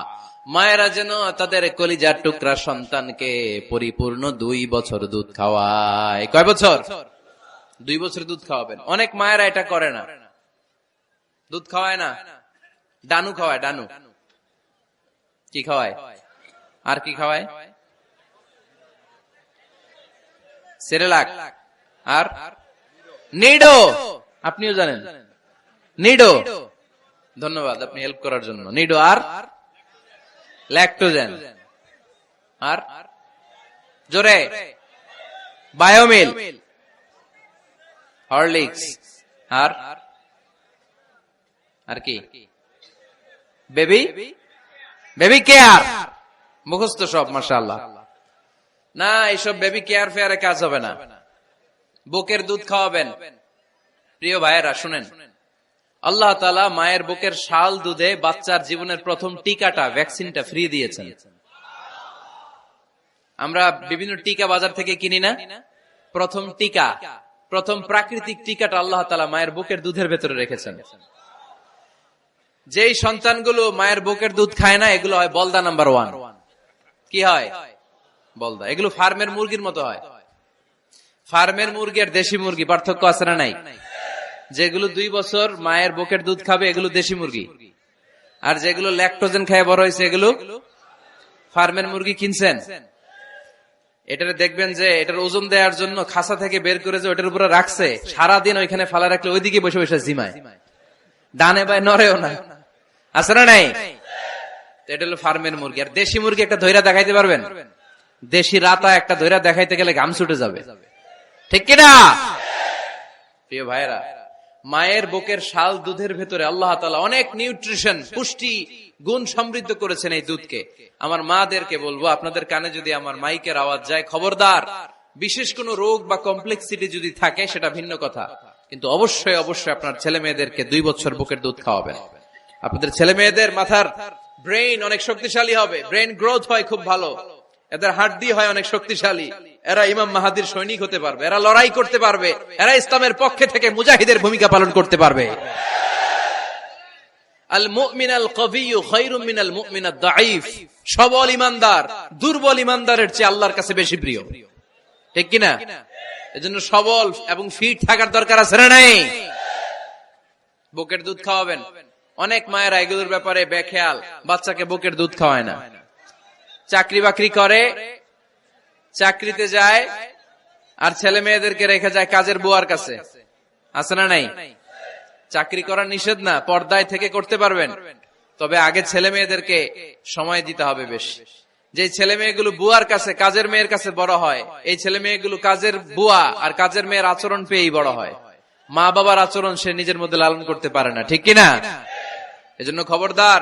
মায়েরা যেন তাদের কলিজার টুকরা সন্তানকে পরিপূর্ণ 2 বছর দুধ খাওয়ায়। কয় বছর? 2 বছর দুধ খাওয়াবেন। অনেক মায়েরা এটা করে না, দুধ খাওয়ায় না, ডানু খাওয়ায়। ডানু কি খাওয়ায়? আর কি খাওয়ায়? সেরেলাক আর নিডো। আপনিও জানেন নিডো? ধন্যবাদ আপনি হেল্প করার জন্য। নিডো আর ল্যাকটোজেন আর জোরে বায়োমিল, হরলিক্স আর কি বেবি কেয়ার। মুখস্থ সব মাশাআল্লাহ। না এইসব বেবি কেয়ার ফেয়ারে কাজ হবে না। বুকের দুধ খাওয়াবেন। প্রিয় ভাইয়েরা শুনেন, আল্লাহ তাআলা মায়ের বুকের শাল দুধে বাচ্চার জীবনের প্রথম টিকাটা, ভ্যাকসিনটা ফ্রি দিয়েছেন। আমরা বিভিন্ন টিকা বাজার থেকে কিনি না? প্রথম টিকা, প্রথম প্রাকৃতিক টিকাটা আল্লাহ তাআলা মায়ের বুকের দুধের ভেতরে রেখেছেন। যেই সন্তানগুলো মায়ের বুকের দুধ খায় না, এগুলো হয় বলদা নাম্বার 1। কি হয়? বলদা। এগুলো ফার্মের মুরগির মতো হয়। ফার্মের মুরগি আর দেশি মুরগি পার্থক্য আছে না নাই? যেগুলো 2 বছর মায়ের বুকের দুধ খাবে এগুলো দেশি মুরগি, আর যেগুলো ল্যাকটোজেন খায় বড় হয়েছে এগুলো ফার্মের মুরগি। কিনছেন? এটারে দেখবেন যে এটার ওজন দেওয়ার জন্য খাসা থেকে বের করে যে ওটার উপরে রাখছে, সারাদিন ওইখানে ফালা রাখলে ওইদিকে বসে বসে জিমায়, ডানে বাই নড়েও না। আছে না নাই? এটা হলো ফার্মের মুরগি। আর দেশি মুরগি একটা ধৈরা দেখাইতে পারবেন? দেশি রাতা একটা ধৈরা দেখাইতে গেলে ঘাম ছুটে যাবে, ঠিক কিনা? প্রিয় ভাইরা, মায়ের বুকের শাল দুধের ভেতরে আল্লাহ তাআলা অনেক নিউট্রিশন, পুষ্টি গুণ সমৃদ্ধ করেছেন এই দুধকে। আমার মাদেরকে বলবো, আপনাদের কানে যদি আমার মাইকের আওয়াজ যায়, খবরদার, বিশেষ কোন রোগ বা কমপ্লেক্সিটি যদি থাকে সেটা ভিন্ন কথা, কিন্তু অবশ্যই অবশ্যই আপনার ছেলে মেয়েদেরকে 2 বছর বুকের দুধ খাওয়াবেন। আপনাদের ছেলে মেয়েদের মাথার ব্রেইন অনেক শক্তিশালী হবে, ব্রেইন গ্রোথ হয় খুব ভালো, এদের হাড্ডি হয় অনেক শক্তিশালী, এরা ইমাম মাহাদির সৈনিক হতে পারবে, এরা লড়াই করতে পারবে, এরা ইসলামের পক্ষে থেকে মুজাহিদের ভূমিকা পালন করতে পারবে। আল মুমিন আল কবিয়্যু খায়রুম মিনাল মুমিন আদ দাঈফ। সবল ঈমানদার দুর্বল ঈমানদারের চেয়ে আল্লাহর কাছে বেশি প্রিয়, ঠিক কিনা? এজন্য সবল এবং ফিট থাকার দরকার আছে না নাই? বুকের দুধ খাওয়াবেন। অনেক মায়েরা এগুলোর ব্যাপারে বেখেয়াল, বাচ্চাকে বুকের দুধ খাওয়ায় না। চাকরি বাকরি করে, চাকরিতে যায়, আর ছেলে মেয়েদেরকে রেখে যায় কাজের বুয়ার কাছে, আছে না নাই? চাকরি করা নিষেধ না, পর্দায় থেকে করতে পারবেন, তবে আগে ছেলে মেয়েদেরকে সময় দিতে হবে বেশি। যে ছেলে মেয়েগুলো বুয়ার কাছে, কাজের মেয়ের কাছে বড় হয়, এই ছেলে মেয়েগুলো কাজের বুয়া আর কাজের মেয়ের আচরণ পেয়েই বড় হয়। মা বাবার আচরণ সে নিজের মধ্যে লালন করতে পারে না, ঠিক কিনা? এজন্য খবরদার,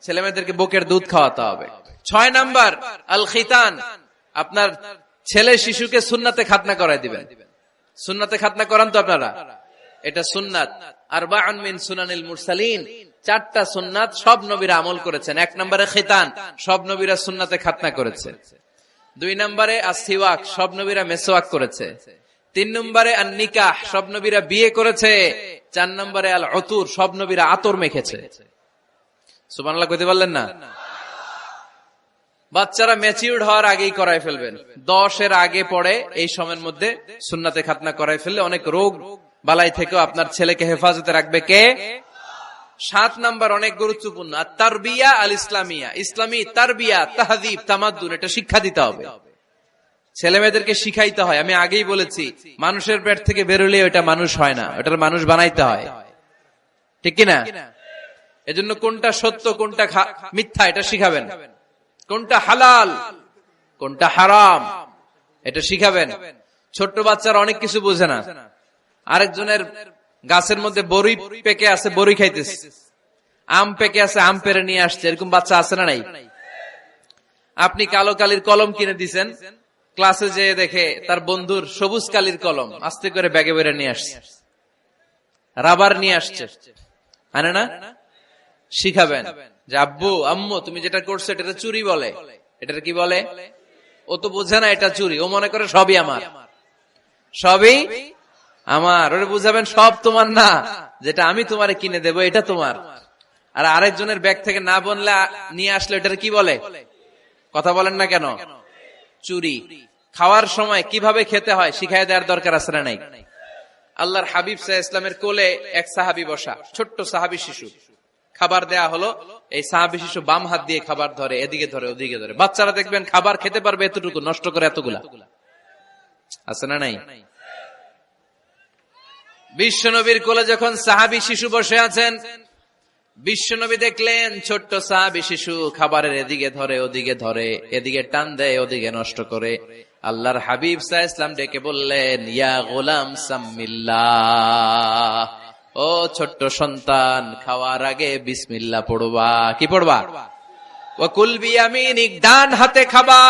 ছেলে মেয়েদেরকে বুকের দুধ খাওয়াতে হবে। 6 নাম্বার আল খিতান। আপনার ছেলে শিশুকে সুন্নাতে খাতনা করাই দিবেন। সুন্নাতে খাতনা করান তো আপনারা? এটা সুন্নাত। আরবাউন মিন সুনানিল মুরসালিন, 4টা সুন্নাত সব নবীরা আমল করেছেন। 1 নম্বরে খিতান, সব নবীরা সুন্নাতে খাতনা করেছে। 2 নম্বরে আসসিওয়াক, সব নবীরা মেসওয়াক করেছে। 3 নম্বরে আন নিকাহ, সব নবীরা বিয়ে করেছে। 4 নম্বরে আল উতুর, সব নবীরা আতর মেখেছে। সুবহানাল্লাহ কইতে পারলেন না? বাচ্চারা ম্যাচিউরড হওয়ার আগেই করাই ফেলবেন। 10 এর আগে পড়ে এই সময়ের মধ্যে সুন্নাতে খাতনা করাই ফেললে অনেক রোগ বালাই থেকেও আপনার ছেলেকে হেফাজতে রাখবে কে? 7 নাম্বার অনেক গুরুত্বপূর্ণ, তারবিয়া আল ইসলামিয়া। ইসলামী তারবিয়া, তাহযীব, তামাদ্দুন, এটা শিক্ষা দিতে হবে। ছেলে মেয়েদেরকে শিখাইতে হয়। আমি আগেই বলেছি, মানুষের পেট থেকে বেরোলে ওটা মানুষ হয় না, ওটার মানুষ বানাইতে হয়, ঠিক কিনা? এজন্য কোনটা সত্য কোনটা মিথ্যা এটা শিখাবেন, কোনটা হালাল কোনটা হারাম এটা শিখাবেন। ছোট্ট বাচ্চারা অনেক কিছু বোঝে না। আরেকজনের গাছের মধ্যে বড়ই পেকে আছে, বড়ই খাইতেছে, আম পেকে আছে, আম পেরে নিয়ে আসছে, এরকম বাচ্চা আছে না নাই? আপনি কালো কালির কলম কিনে দিছেন, ক্লাসে যেয়ে দেখে তার বন্ধুর সবুজ কালির কলম আস্তে করে ব্যাগে বেরে নিয়ে আসছে, রাবার নিয়ে আসছে, আনে না? শিখাবেন যে আব্বু আম্মু তুমি যেটা করছো এটা চুরি বলে। এটা কি বলে? ও তো বোঝে না এটা চুরি, ও মনে করে সবই আমার, সবই আমার। ওরে বুঝাবেন সব তোমার না, যেটা আমি তোমারে কিনে দেবো এটা তোমার। আর আরেকজনের ব্যাগ থেকে না বললে নিয়ে আসলে এটা কি বলে? কথা বলেন না কেন? চুরি। খাওয়ার সময় কিভাবে খেতে হয় শিখাই দেওয়ার দরকার আছে না নাই? আল্লাহর হাবিব সাল্লাল্লাহু আলাইহি ওয়াসাল্লামের কোলে এক সাহাবী বসা, ছোট্ট সাহাবী শিশু, খাবার দেয়া হলো। এই সাহাবী শিশু বাম হাত দিয়ে খাবার ধরে, এদিকে ধরে ওদিকে ধরে। বাচ্চারা দেখবেন খাবার খেতে পারবে এতটুকু, নষ্ট করে এতগুলা, আছে না নাই? বিশ্বনবীর কোলে যখন সাহাবী শিশু বসে আছেন, বিশ্বনবী দেখলেন ছোট্ট সাহাবী শিশু খাবারের এদিকে ধরে ওদিকে ধরে, এদিকে টান দেয় ওদিকে নষ্ট করে। আল্লাহর হাবিব সাল্লাল্লাহু আলাইহি ওয়াসাল্লাম ডেকে বললেন, ইয়া গোলাম সাম্মিল্লাহ, ও ছোট্ট সন্তান, খাওয়ার আগে বিসমিল্লাহ পড়বা। কি পড়বা? ওয়াকুল বিয়ামিনিক, ডান হাতে খাবা।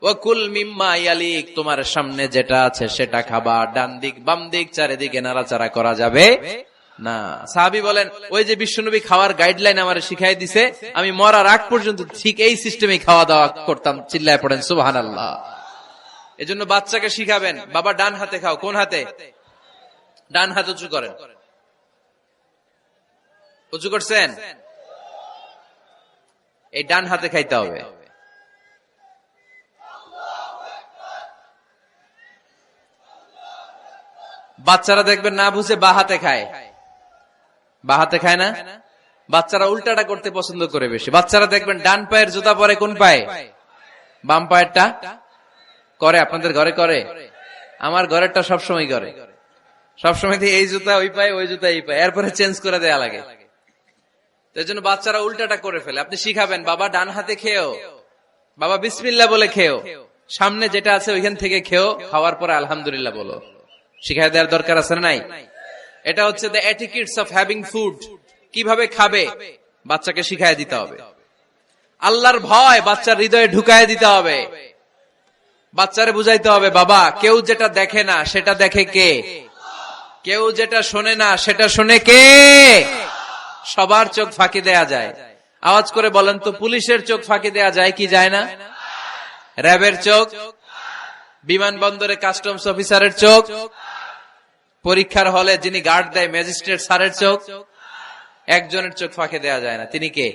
ওয়াকুল মিম্মা ইয়ালিক, তোমার সামনে যেটা আছে সেটা খাবা। ডান দিক বাম দিক চারিদিকে নাড়াচাড়া করা যাবে না। সাহাবী বলেন, ওই যে বিশ্বনবী খাওয়ার গাইডলাইন আমার শিখাই দিছে, আমি মরার আগ পর্যন্ত ঠিক এই সিস্টেমে খাওয়া দাওয়া করতাম। চিল্লায় পড়েন সুবহানাল্লাহ। এজন্য বাচ্চাকে শিখাবেন, বাবা ডান হাতে খাও। কোন হাতে? ডান হাত উঁচু করেন। উঁচু করছেন? এই ডান হাতে খাইতে হবে। বাচ্চারা দেখবেন না বুঝে বা হাতে খায়, বা হাতে খায় না। বাচ্চারা উল্টাটা করতে পছন্দ করে বেশি। বাচ্চারা দেখবেন ডান পায়ের জুতা পরে কোন পায়ে? বাম পায়েরটা করে। আপনাদের ঘরে করে? আমার ঘরেরটা সবসময় করে। সবসময় এই জুতা ওই পায়ে, ওই জুতা এই পায়ে, এরপরে চেঞ্জ করে দেয়া লাগে। এই জন্য বাচ্চারা উল্টাটা করে ফেলে। আপনি শিখাবেন, বাবা ডান হাতে খেয়েও, বাবা বিসমিল্লাহ বলে খেয়েও, সামনে যেটা আছে ওইখান থেকে খেয়েও, খাওয়ার পরে আলহামদুলিল্লাহ বলো। শিখাই দেওয়ার দরকার আছে না নাই? এটা হচ্ছে the etiquettes of having food, কিভাবে খাবে বাচ্চাকে শিখাই দিতে হবে। আল্লাহর ভয় বাচ্চার হৃদয়ে ঢুকায় দিতে হবে। বাচ্চারে বুঝাইতে হবে, বাবা কেউ যেটা দেখে না সেটা দেখে কে, কেউ যেটা শোনে না সেটা শোনে কে। সবার চোখ ফাঁকি দেয়া যায়। আওয়াজ করে বলেন তো, পুলিশের চোখ ফাঁকি দেয়া যায় কি যায় না? র্যাবের চোখ, বিমানবন্দরে কাস্টমস অফিসারের চোখ, পরীক্ষার হলে যিনি গার্ড দেয় ম্যাজিস্ট্রেট স্যারের চোখ, একজনের চোখ ফাঁকি দেয়া যায় না, তিনি কে?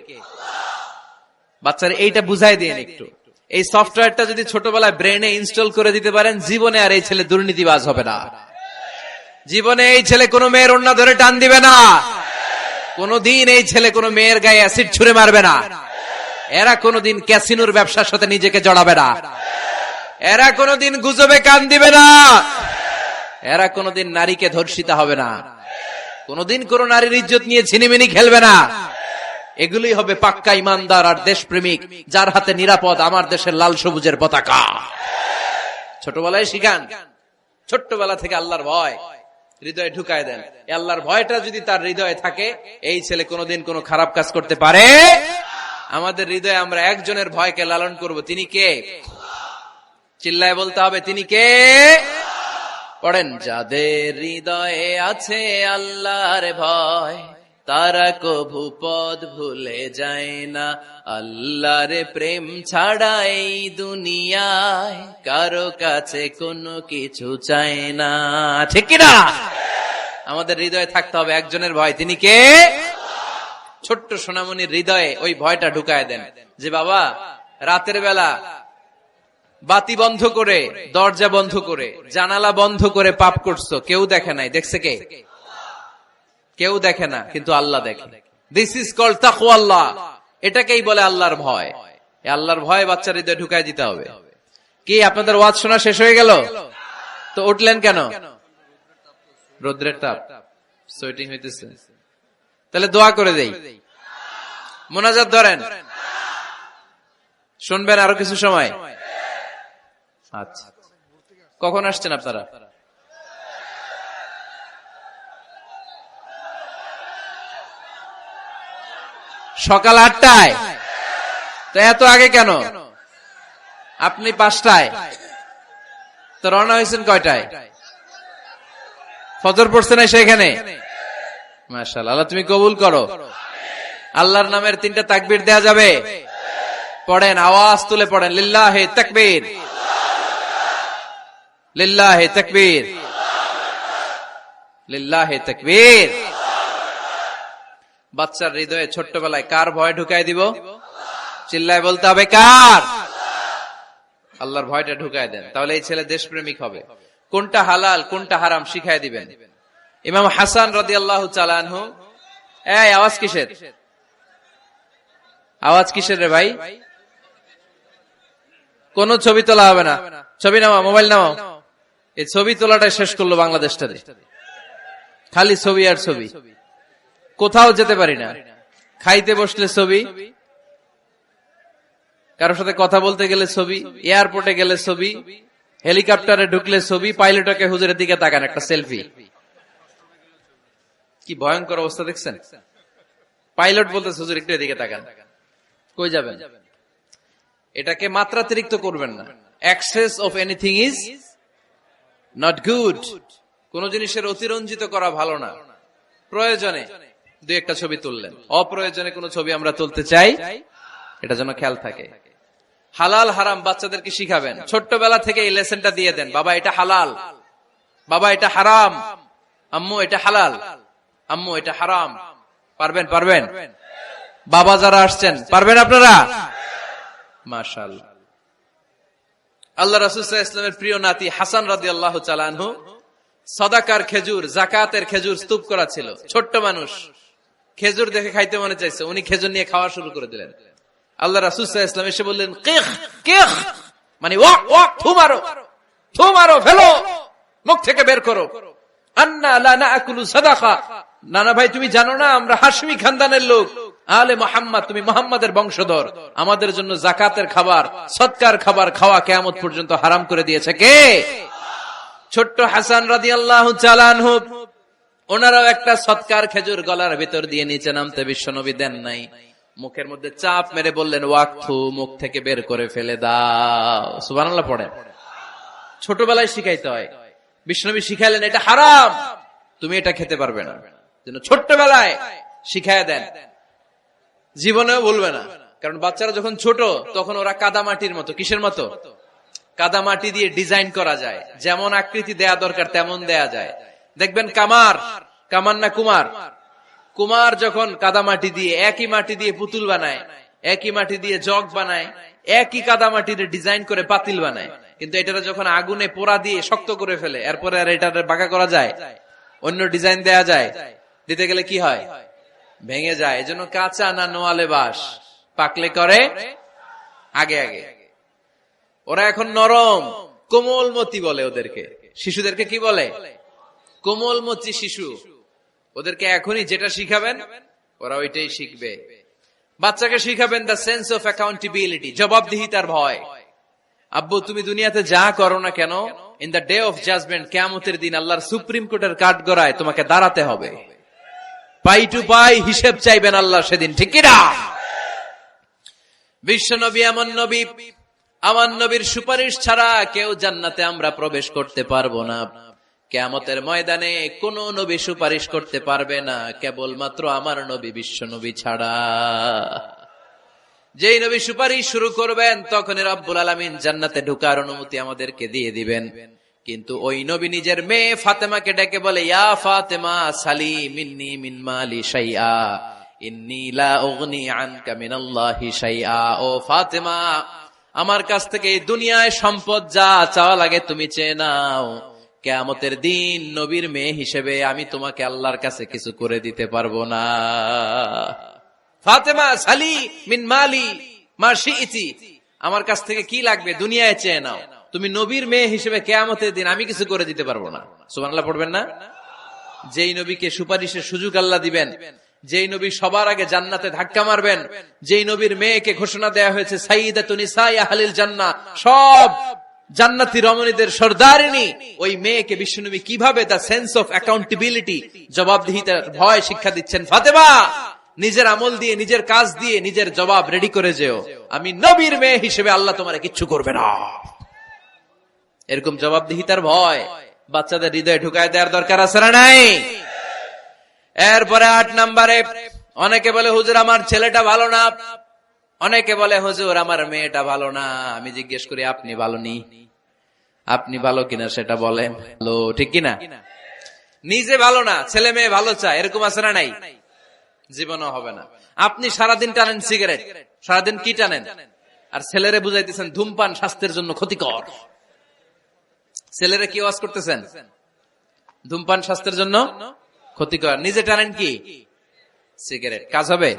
বাচ্চারা এইটা বুঝাই দিন একটু। এই সফটওয়্যারটা যদি ছোটবেলায় ব্রেনে ইনস্টল করে দিতে পারেন, জীবনে আর এই ছেলে দুর্নীতিবাজ হবে না। জীবনে এই ছেলে কোনো মেয়ের ওড়না ধরে টান দিবে না। কোনদিন এই ছেলে কোনো মেয়ের গায়ে অ্যাসিড ছুঁড়ে মারবে না। এরা কোনদিন ক্যাসিনোর ব্যবসার সাথে নিজেকে জড়াবে না। এরা কোনদিন গুজবে কান দিবে না। এরা কোনদিন নারীকে ধর্ষিতা হবে না। কোনদিন কোন নারীর ইজ্জত নিয়ে ছিনিমিনি খেলবে না। এগুলোই হবে পাক্কা ইমানদার আর দেশপ্রেমিক, যার হাতে নিরাপদ আমার দেশের লাল সবুজের পতাকা। ছোটবেলায় শিখান, ছোট্টবেলা থেকে আল্লাহর ভয় হৃদয়ে ঢুকায় দেন। আল্লাহর ভয়টা যদি তার হৃদয়ে থাকে, এই ছেলে কোনোদিন কোনো খারাপ কাজ করতে পারে। আমাদের হৃদয়ে আমরা একজনের ভয়কে লালন করব, তিনি কে? চিল্লায় বলতে হবে, তিনি কে? পড়েন, যাদের হৃদয়ে আছে আল্লাহর ভয়, তারা কভু পথ ভুলে যায় না। আল্লাহর প্রেম ছাড়া এই দুনিয়ায় কারো কাছে কোনো কিছু চায় না। ঠিক কিনা? আমাদের হৃদয়ে থাকতে হবে একজনের ভয়, তিনি কে? ছোট্ট সোনামণির হৃদয়ে ওই ভয়টা ঢুকায় দেন যে বাবা রাতের বেলা বাতি বন্ধ করে, দরজা বন্ধ করে, জানালা বন্ধ করে পাপ করছো, কেউ দেখে নাই, দেখছে কে? কেউ দেখে না, কিন্তু আল্লাহ দেখে। দিস ইজ কল্ড তাকওয়াল্লাহ। এটাকেই বলে আল্লাহর ভয়। এই আল্লাহর ভয় বাচ্চার হৃদয়ে ঢুকায় দিতে হবে। কি আপনাদের ওয়াজ শোনা শেষ হয়ে গেল? তো উঠলেন কেন? রৌদ্রের তাপ, সোয়েটিং হইতেছে। তাহলে দোয়া করে দেই, মোনাজাত ধরেন, শুনবেন আরো কিছু সময়। আচ্ছা, কখন আসছেন আপনারা? সকাল 8টায়। তো এত আগে কেন? আপনি 5টায়, তো রওনা হয়েছেন কয়টায়? ফজর পড়ছেন এসে এখানে? মাশাআল্লাহ, আল্লাহ তুমি কবুল করো। আল্লাহর নামের 3টা তাকবীর দেয়া যাবে? পড়েন, আওয়াজ তুলে পড়েন, লিল্লাহি তাকবীর, লিল্লাহি তাকবীর, লিল্লাহি তাকবীর। বাচ্চার হৃদয়ে ছোট্টবেলায় কার ভয় ঢুকায় দিব? চিল্লায় বলতে হবে, কার? আল্লাহর ভয়টা ঢুকায় দেন, তাহলে এই ছেলে দেশপ্রেমিক হবে। কোনটা হালাল কোনটা হারাম শিখায় দিবেন। ইমাম হাসান রাদিয়াল্লাহু তাআলা আনহু, এই আওয়াজ কিসের? আওয়াজ কিসের রে ভাই? কোন ছবি তোলা হবে না। ছবি নামাও, মোবাইল নামাও। এই ছবি তোলাটা শেষ করলো বাংলাদেশটাতে, খালি ছবি আর ছবি। কোথাও যেতে পারি না, খাইতে বসলে ছবি, কারোর সাথে কথা বলতে গেলে ছবি, এয়ারপোর্টে গেলে ছবি, হেলিকপ্টারে ঢুকলে ছবি, পাইলটকে হুজুরের দিকে তাকান, একটা সেলফি। কি ভয়ঙ্কর অবস্থা দেখছেন? পাইলট বলতে হুজুর একটু এদিকে তাকান, কই যাবেন? এটাকে মাত্রাতিরিক্ত করবেন না। Access of anything is not good. কোন জিনিসের অতিরঞ্জিত করা ভালো না। প্রয়োজনে 2-1টা ছবি তুললেন, অপ্রয়োজনে কোন ছবি আমরা তুলতে চাই, এটা যেন খেয়াল থাকে। হালাল হারাম বাচ্চাদেরকে শিখাবেন, ছোট্টবেলা থেকে এই লেসনটা দিয়ে দেন। বাবা এটা হালাল, বাবা এটা হারাম, আম্মু এটা হালাল, আম্মু এটা হারাম। পারবেন? পারবেন? বাবা যারা আসছেন পারবেন আপনারা? মাশাআল্লাহ। আল্লাহ রাসূল সাল্লাল্লাহু আলাইহি ওয়াসাল্লামের প্রিয় নাতি হাসান রাদিয়াল্লাহু তাআলা আনহু সাদাকার খেজুর, যাকাতের খেজুর স্তূপ করা ছিল। ছোট্ট মানুষ, খেজুর দেখে খাইতে মনে চাইছে, উনি খেজুর নিয়ে খাওয়া শুরু করে দিলেন। আল্লাহ রাসূল সাল্লাল্লাহু আলাইহি ওয়াসাল্লাম এসে বললেন, কিখ কিখ, মানে ওয়াক ওয়াক, থু মারো, থু মারো, ফেলো, মুখ থেকে বের করো। আন্না লা নাআকুলু সাদাকা, নানা ভাই তুমি জানো না আমরা হাশমি খানদানের লোক, আলে মুহাম্মদ, তুমি মুহাম্মাদের বংশধর, আমাদের জন্য যাকাতের খাবার, সদকার খাবার খাওয়া কিয়ামত পর্যন্ত হারাম করে দিয়েছে কে? ছোট্ট হাসান রাদিয়াল্লাহু তাআলা আনহু, ওনারাও একটা সৎকার খেজুর গলার ভিতর দিয়ে নিচে নামতে বিশ্বনবী দেন নাই। মুখের মধ্যে চাপ মেরে বললেন, ওয়াকফু, মুখ থেকে বের করে ফেলে দাও। সুবহানাল্লাহ পড়ে। ছোটবেলায় শিখাইতে হয়। বিশ্বনবী শিখাইলেন এটা হারাম, তুমি এটা খেতে পারবে না, যেন ছোট্টবেলায় শিখাইয়া দেন, জীবনেও বলবে না। কারণ বাচ্চারা যখন ছোট তখন ওরা কাদামাটির মতো। কিসের মতো? কাদামাটি দিয়ে ডিজাইন করা যায়, যেমন আকৃতি দেয়া দরকার তেমন দেয়া যায়। দেখবেন কামার না কুমার যখন কাদামাটি দিয়ে, একই মাটি দিয়ে পুতুল বানায়, একই মাটি দিয়ে জগ বানায়, একই কাদামাটি দিয়ে ডিজাইন করে পাতিল বানায়, কিন্তু এটা যখন আগুনে পোড়া দিয়ে শক্ত করে ফেলে, এরপরে আর এটা বাঁকা করা যায়, অন্য ডিজাইন দেয়া যায়, দিতে গেলে কি হয়? ভেঙে যায়। এজন্য কাঁচা না নোয়ালে বাস, পাকলে করে আগে আগে। ওরা এখন নরম, কোমলমতি বলে ওদেরকে। শিশুদেরকে কি বলে? কোমলমতি শিশু। ওদেরকে এখনই যেটা শিখাবেন ওরা ওইটাই শিখবে। বাচ্চাকে শিখাবেন দ্য সেন্স অফ অ্যাকাউন্টেবিলিটি, জবাবদিহিতার ভয়। আব্বু, তুমি দুনিয়াতে যা করো না কেন, in the day of judgement, কিয়ামতের দিন আল্লাহর সুপ্রিম কোর্টের কাঠগড়ায় তোমাকে দাঁড়াতে হবে। পাই টু পাই হিসেব চাইবেন আল্লাহ সেদিন, ঠিক কিনা? বিশ্ব নবী এমন নবী, আমার নবীর সুপারিশ ছাড়া কেউ জান্নাতে আমরা প্রবেশ করতে পারবো না। কিয়ামতের ময়দানে কোন নবী সুপারিশ করতে পারবে না, কেবলমাত্র আমার নবী বিশ্ব নবী ছাড়া। যেই নবী সুপারিশ শুরু করবেন তখনই রব্বুল আলামিন জান্নাতে ঢোকার অনুমতি আমাদেরকে দিয়ে দিবেন। কিন্তু ওই নবী নিজের মেয়ে ফাতেমাকে ডেকে বলে, ইয়া ফাতেমা সালি মিন্নি মিন মালি শাইআ ইন্নী লা উগনি আনকা মিনাল্লাহি শাইআ। ও ফাতেমা, আমার কাছ থেকে এই দুনিয়ায় সম্পদ যা চাওয়া লাগে তুমি চেয়ে নাও, কিয়ামতের দিন নবীর মেয়ে হিসেবে আমি তোমাকে আল্লাহর কাছে কিছু করে দিতে পারবো না। ফাতেমা সালি মিন মালি মা শিইতি, আমার কাছ থেকে কি লাগবে দুনিয়ায় চেয়ে নাও, তুমি নবীর মেয়ে হিসেবে কিয়ামতের দিন আমি কিছু করে দিতে পারবো না। সুবহানাল্লাহ পড়বেন না? যেই নবীকে সুপারিশের সুযোগ আল্লাহ দিবেন, যেই নবী সবার আগে জান্নাতে ধাক্কা মারবেন, যেই নবীর মেয়েকে ঘোষণা দেয়া হয়েছে সাইয়্যিদাতুন নিসাই আহলিল জান্নাহ, সব জান্নাতি রমণীদের সর্দারিনী, ওই মেয়েকে বিশ্বনবী কিভাবে দ্য সেন্স অফ অ্যাকাউন্টেবিলিটি, জবাবদিহিতার ভয় শিক্ষা দিচ্ছেন। ফাতেমা, নিজের আমল দিয়ে, নিজের কাজ দিয়ে নিজের জবাব রেডি করে যেও, আমি নবীর মেয়ে হিসেবে আল্লাহ তোমারে কিচ্ছু করবে না। এরকম জবাবদিহিতার ভয় বাচ্চাদের হৃদয়ে ঢুকায় দেওয়ার দরকার আছে না নাই? এরপরে 8 নম্বরে, অনেকে বলে হুজুর আমার ছেলেটা ভালো না, অনেকে বলে হুজুর আমার মেয়েটা ভালো না। আমি জিজ্ঞেস করি আপনি ভালো নি? আপনি ভালো কিনা সেটা বলেন, ভালো ঠিক কিনা? নিজে ভালো না, ছেলে মেয়ে ভালো চায়, এরকম আছে না নাই? জীবনও হবে না। আপনি সারাদিন টানেন সিগারেট, সারাদিন কি টানেন, আর ছেলেরে বুঝাইতেছেন ধূমপান স্বাস্থ্যের জন্য ক্ষতিকর। ছেলেরে কি ওয়াজ করতেছেন? ধূমপান স্বাস্থ্যের জন্য ক্ষতিকর। নিজে টানেন কি? সিগারেট। কাজ হবে?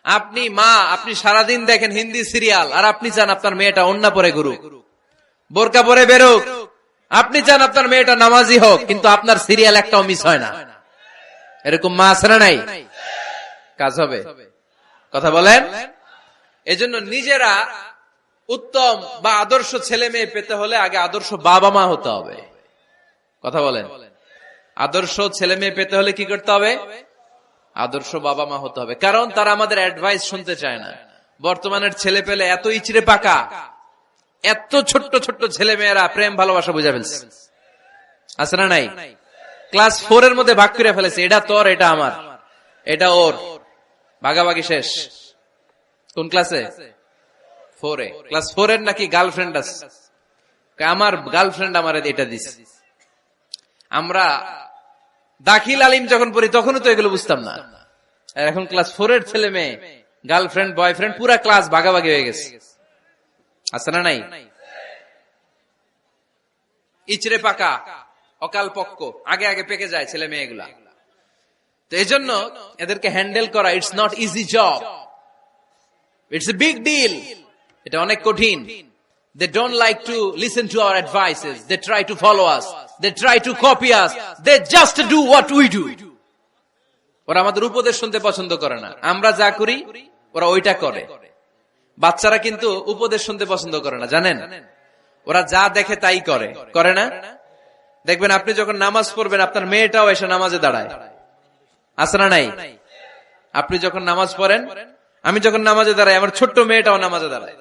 আপনি মা, আপনি সারাদিন দেখেন হিন্দি সিরিয়াল, আর আপনি চান আপনার মেয়েটা ওন্না পরে ঘুরুক, বোরকা পরে বেরোক। আপনি চান আপনার মেয়েটা নামাজি হোক, কিন্তু আপনার সিরিয়াল একটাও মিস হয় না। এরকম মা আছে না নাই? কাজ হবে? কথা বলেন। এজন্য নিজেরা উত্তম বা আদর্শ ছেলে মেয়ে পেতে হলে আগে আদর্শ বাবা মা হতে হবে। কথা বলেন। আদর্শ ছেলে মেয়ে পেতে হলে কি করতে হবে? আদর্শ বাবা মা হতে হবে। কারণ তারা আমাদের অ্যাডভাইস শুনতে চায় না। বর্তমানের ছেলে পেলে এত ইচড়ে পাকা, এত ছোট্ট ছোট্ট ছেলে মেয়েরা প্রেম ভালোবাসা বুঝা ফেলছে, আছে না নাই? ক্লাস 4 এর মধ্যে ভাগ করে ফেলেছে, এটা তোর, এটা আমার, এটা ওর, ভাগাভাগি শেষ। কোন ক্লাসে? 4 এ। ক্লাস 4 এর নাকি গার্লফ্রেন্ড আছে, আমার গার্লফ্রেন্ড আমার এটা দিছে। আমরা দাখিল আলিম যখন পড়ি তখনও তো এগুলো বুঝতাম না। এখন ক্লাস 4 এর ছেলে মেয়ে গার্লফ্রেন্ড বয়ফ্রেন্ড পুরা ক্লাস ভাগাভাগি হয়ে গেছে, আছে না নাই? ইচড়ে পাকা, অকাল পক্ক, আগে আগে পেকে যায় ছেলে মেয়েগুলা। তো এই জন্য এদেরকে হ্যান্ডেল করা it's not easy job, it's a big deal. এটা অনেক কঠিন। They don't like to listen to our advices. They try to follow us. They try to copy us. They just do what we do. ওরা আমাদের উপদেশ শুনতে পছন্দ করে না। আমরা যা করি ওরা ওইটা করে। বাচ্চারা কিন্তু উপদেশ শুনতে পছন্দ করে না, জানেন? ওরা যা দেখে তাই করে, করে না? দেখবেন আপনি যখন নামাজ পড়বেন আপনার মেয়েটাও এসে নামাজে দাঁড়ায়, আছে না নাই? আপনি যখন নামাজ পড়েন, আমি যখন নামাজে দাঁড়াই, আমার ছোট্ট মেয়েটাও নামাজে দাঁড়ায়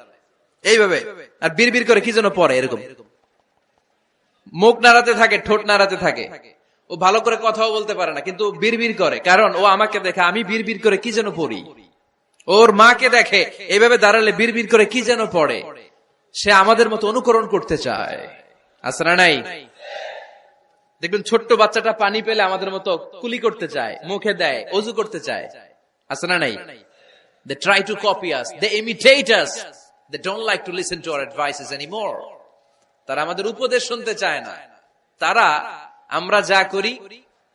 এইভাবে, আর বিড়বিড় করে কি যেন পড়ে, এরকম মুখ নাড়াতে থাকে, ঠোঁট নাড়াতে থাকে। ও ভালো করে কথাও বলতে পারে না, কিন্তু বিড়বিড় করে, কারণ ও আমাকে দেখে আমি বিড়বিড় করে কি যেন পড়ি। ওর মাকে দেখে এইভাবে দাঁড়ালে বিড়বিড় করে কি যেন পড়ে। সে আমাদের মতো অনুকরণ করতে চায়, আছে না নাই? দেখবেন ছোট্ট বাচ্চাটা পানি পেলে আমাদের মতো কুলি করতে চায়, মুখে দেয়, অজু করতে চায়, আছে না নাই? They try to copy us, they imitate us, they don't like to listen to our advices anymore. তারা আমাদের উপদেশ শুনতে চায় না, তারা আমরা যা করি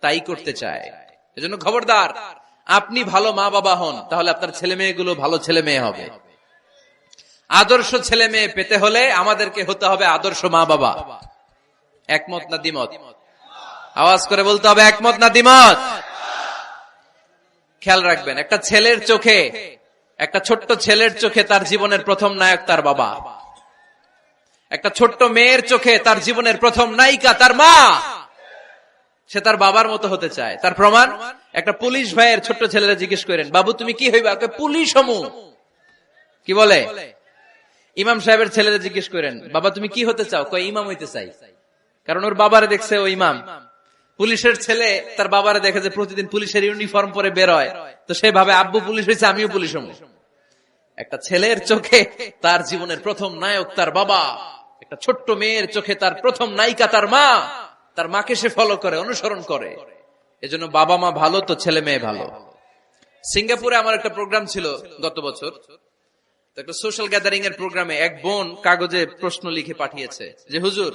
তাই করতে চায়। এজন্য খবরদার, আপনি ভালো মা বাবা হন, তাহলে আপনার ছেলে মেয়েগুলো ভালো ছেলে মেয়ে হবে। আদর্শ ছেলে মেয়ে পেতে হলে আমাদেরকে হতে হবে আদর্শ মা বাবা। একমত না দ্বিমত? আওয়াজ করে বলতে হবে, একমত না দ্বিমত? খেয়াল রাখবেন, একটা ছেলের চোখে, একটা ছোট্ট ছেলের চোখে তার জীবনের প্রথম নায়ক তার বাবা। একটা ছোট্ট মেয়ের চোখে তার জীবনের প্রথম নায়িকা তার মা। সে তার বাবার মতো হতে চায়। তার প্রমাণ, একটা পুলিশ ভাইয়ের ছোট্ট ছেলেরা জিজ্ঞেস করেন, বাবু তুমি কি হইবা? পুলিশ হমু। কি বলে? ইমাম সাহেবের ছেলেরা জিজ্ঞেস করেন, বাবা তুমি কি হতে চাও? কয় ইমাম হইতে চাই। কারণ ওর বাবারে দেখছে ও ইমাম। পুলিশের ছেলে তার বাবারে দেখে যে প্রতিদিন পুলিশের ইউনিফর্ম পরে বের হয়, তো সে ভাবে আব্বু পুলিশ হয়েছে, আমিও পুলিশ হমু। একটা ছেলের চোখে তার জীবনের প্রথম নায়ক তার বাবা, একটা ছোট্ট মেয়ের চোখে তার প্রথম নায়িকা তার মা। তার মাকে সে ফলো করে, অনুসরণ করে। এজন্য বাবা মা ভালো তো ছেলে মেয়ে ভালো। সিঙ্গাপুরে আমার একটা প্রোগ্রাম ছিল গত বছর, একটা সোশ্যাল গ্যাদারিং এর প্রোগ্রামে এক বোন কাগজে প্রশ্ন লিখে পাঠিয়েছে যে হুজুর,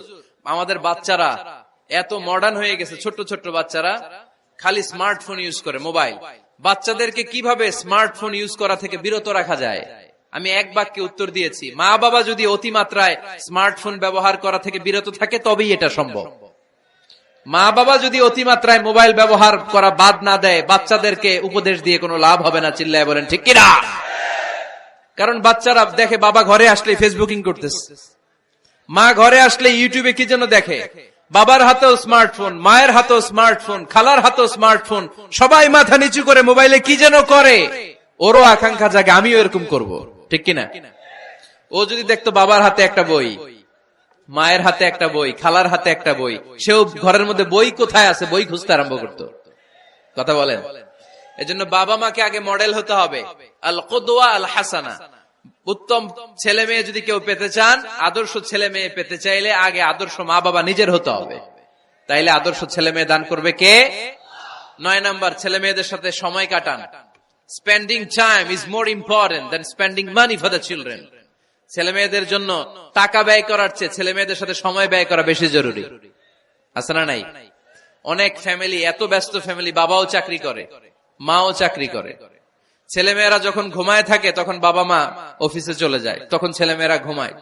আমাদের বাচ্চারা এত মডার্ন হয়ে গেছে, ছোট্ট ছোট্ট বাচ্চারা খালি স্মার্টফোন ইউজ করে, মোবাইল। বাচ্চাদেরকে কিভাবে স্মার্টফোন ইউজ করা থেকে বিরত রাখা যায়? আমি এক বাক্যে উত্তর দিয়েছি, মা বাবা যদি অতিমাত্রায় স্মার্টফোন ব্যবহার করা থেকে বিরত থাকে তবেই এটা সম্ভব। মা বাবা যদি অতিমাত্রায় মোবাইল ব্যবহার করা বাদ না দেয়, বাচ্চাদেরকে উপদেশ দিয়ে কোনো লাভ হবে না। চিল্লায় বলেন ঠিক কিনা? কারণ বাচ্চারা দেখে বাবা ঘরে আসলে ফেসবুকিং করতেছে, মা ঘরে আসলে ইউটিউবে কি যেন দেখে। বাবার হাতেও স্মার্টফোন, মায়ের হাতেও স্মার্টফোন, খালার হাতেও স্মার্টফোন, সবাই মাথা নিচু করে মোবাইলে কি যেন করে। ওরও আকাঙ্ক্ষা জাগে আমিও এরকম করব, ঠিক কিনা? ও যদি দেখতো বাবার হাতে একটা বই, মায়ের হাতে একটা বই, খালার হাতে একটা বই, সেও ঘরের মধ্যে বই কোথায় আছে বই খুঁজতে আরম্ভ করতো। কথা বলেন? এজন্য বাবা মাকে আগে মডেল হতে হবে, আল কুদওয়া আল হাসানা। উত্তম ছেলে মেয়ে যদি কেউ পেতে চান, আদর্শ ছেলে মেয়ে পেতে চাইলে আগে আদর্শ মা বাবা নিজের হতে হবে। তাইলে আদর্শ ছেলে মেয়ে দান করবে কে? 9 নাম্বার, ছেলে মেয়েদের সাথে সময় কাটান। Spending time is more important than spending money for the children. ছেলে মেয়েদের জন্য টাকা ব্যয় করার চেয়ে ছেলে মেয়েদের সাথে সময় ব্যয় করা বেশি জরুরি, আছে না নাই? অনেক ফ্যামিলি, এত ব্যস্ত ফ্যামিলি, বাবাও চাকরি করে, মাও চাকরি করে। ছেলেমেয়েরা যখন ঘুমায় থাকে তখন বাবা মা অফিসে চলে যায়, তখন ছেলেমেয়েরা ঘুমায়।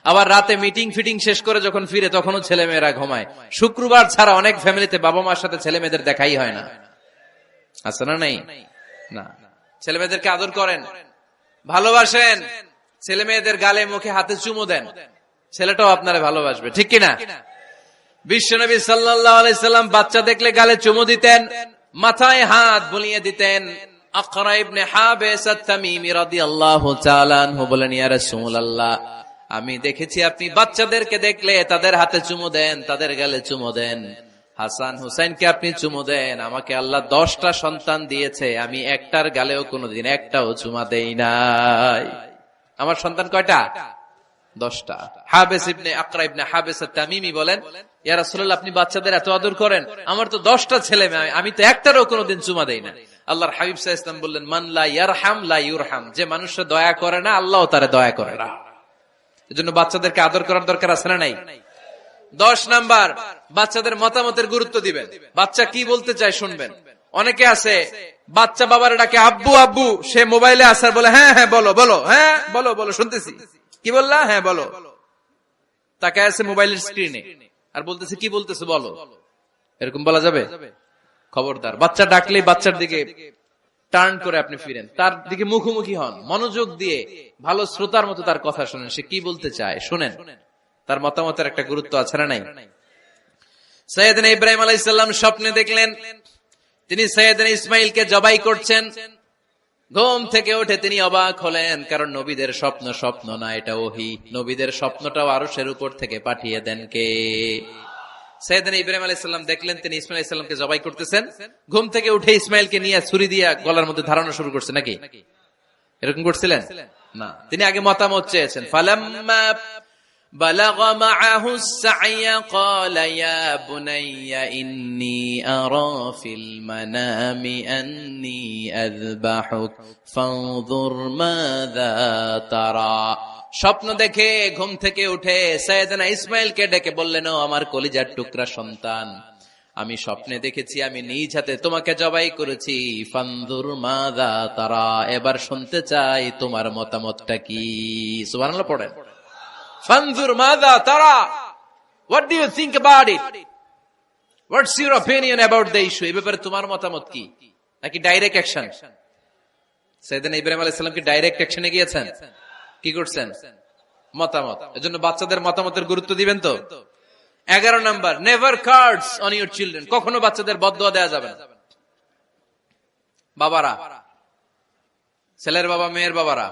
আবার রাতে মিটিং ফিটিং শেষ করে যখন ফিরে তখনও ছেলেমেয়েরা ঘুমায়। শুক্রবার ছাড়া অনেক ফ্যামিলিতে বাবা মার সাথে ছেলে মেয়েদের দেখাই হয় না, আছে না নাই? না। ছেলে মেয়েদেরকে আদর করেন, ভালোবাসেন, ছেলে মেয়েদের গালে মুখে হাতে চুমু দেন, ছেলেটাও আপনারা ভালোবাসবে, ঠিক কিনা? বিশ্বনবী সাল্লাল্লাহু আলাইহি সাল্লাম বাচ্চা দেখলে গালে চুমু দিতেন, মাথায় হাত বুলিয়ে দিতেন। আকরা ইবনে হাবিস আত-তামিমি রাদিয়াল্লাহু তাআলা আনহু বলেন, ইয়া রাসূলুল্লাহ, আমি দেখেছি আপনি বাচ্চাদেরকে দেখলে তাদের হাতে চুমু দেন, তাদের গালে চুমু দেন। হাসান হুসাইনকে আপনি চুমু দেন। আমাকে আল্লাহ 10টা সন্তান দিয়েছে, আমি একটার গালেও কোনোদিন একটাও চুমা দেই নাই। আমার সন্তান কয়টা? 10টা। হাবিস ইবনে আকরা ইবনে হাবিস আত-তামিমি বলেন, ইয়া রাসূলুল্লাহ, আপনি বাচ্চাদের এত আদর করেন, আমার তো 10টা ছেলে মেয়ে, আমি তো একটারও কোনোদিন চুমা দেই না। আল্লাহর হাবিব সাল্লাল্লাহু আলাইহি ওয়াসাল্লাম বললেন, মান লা ইয়ারহাম লা ইউরহাম। যে মানুষে দয়া করে না, আল্লাহও তারে দয়া করে না। এজন্য বাচ্চাদেরকে আদর করার দরকার আছে না নাই? 10 নাম্বার, বাচ্চাদের মতামতের গুরুত্ব দিবেন। বাচ্চা কি বলতে চায় শুনবেন। অনেকে আছে বাচ্চা বাবার ডাকে আব্বু আব্বু, সে মোবাইলে আসার বলে হ্যাঁ হ্যাঁ বলো বলো, হ্যাঁ বলো বলো শুনতেছি, কি বললা, হ্যাঁ বলো। তাকে আছে মোবাইলের স্ক্রিনে আর বলতেছে কি বলতেছে বলো। এরকম বলা যাবে? খবরদার। বাচ্চা ডাকলে বাচ্চার দিকে টার্ন করে আপনি ফিরেন, তার দিকে মুখোমুখি হন, মনোযোগ দিয়ে ভালো শ্রোতার মতো তার কথা শুনেন, সে কি বলতে চায় শুনেন। তার মতামতের একটা গুরুত্ব আছে না নাই? সাইয়েদনা ইব্রাহিম আলাইহিস সালাম স্বপ্নে দেখলেন তিনি সাইয়েদনা ইসমাইলকে জবাই করছেন। ঘুম থেকে উঠে তিনি অবাক হলেন, কারণ নবীদের স্বপ্ন স্বপ্ন না, এটা ওহী। নবীদের স্বপ্নটাও আরশের উপর থেকে পাঠিয়ে দেন কে? সাইয়েদনা ইব্রাহিম আলাইহিস সালাম দেখলেন তিনি ইসমাইল আলাইহিস সালামকে জবাই করতেছেন। ঘুম থেকে উঠে ইসমাইলকে নিয়ে ছুরি দিয়ে গলার মধ্যে ধারণা শুরু করছে নাকি? এরকম করছিলেন না, তিনি আগে মতামত চেয়েছেন। ফালাম্মা বালাগা মাআহুস সা'য়া ক্বালা ইয়া বুনাইয়া ইন্নী আরা ফিল মানামি আন্নী আযবাহুক ফানজুর মাযা তারা। স্বপ্ন দেখে ঘুম থেকে উঠে সাইয়েদনা ইসমাইলকে ডেকে বললেন, ও আমার কলিজার টুকরা সন্তান, আমি স্বপ্নে দেখেছি আমি নিজ হাতে তোমাকে জবাই করেছি। ফানজুর মাযা তারা, এবার শুনতে চাই তোমার মতামতটা কি? সুবহানাল্লাহ পড়েন। ফানজুর মাযা তারা, what do you think about it? What's your opinion about the issue? এই ব্যাপারে তোমার মতামত কি? নাকি ডাইরেক্ট অ্যাকশন? সাইয়েদনা ইব্রাহিম আলাইহিস সালাম কি ডাইরেক্ট অ্যাকশনে গিয়েছেন? কি করছেন? মতামত। এজন্য বাচ্চাদের মতামতের গুরুত্ব দিবেন তো। 11 number, never cards on your children. কখনো বাচ্চাদের বদদুয়া দেওয়া যাবে না। বাবারা, ছেলের বাবা মেয়ের বাবারা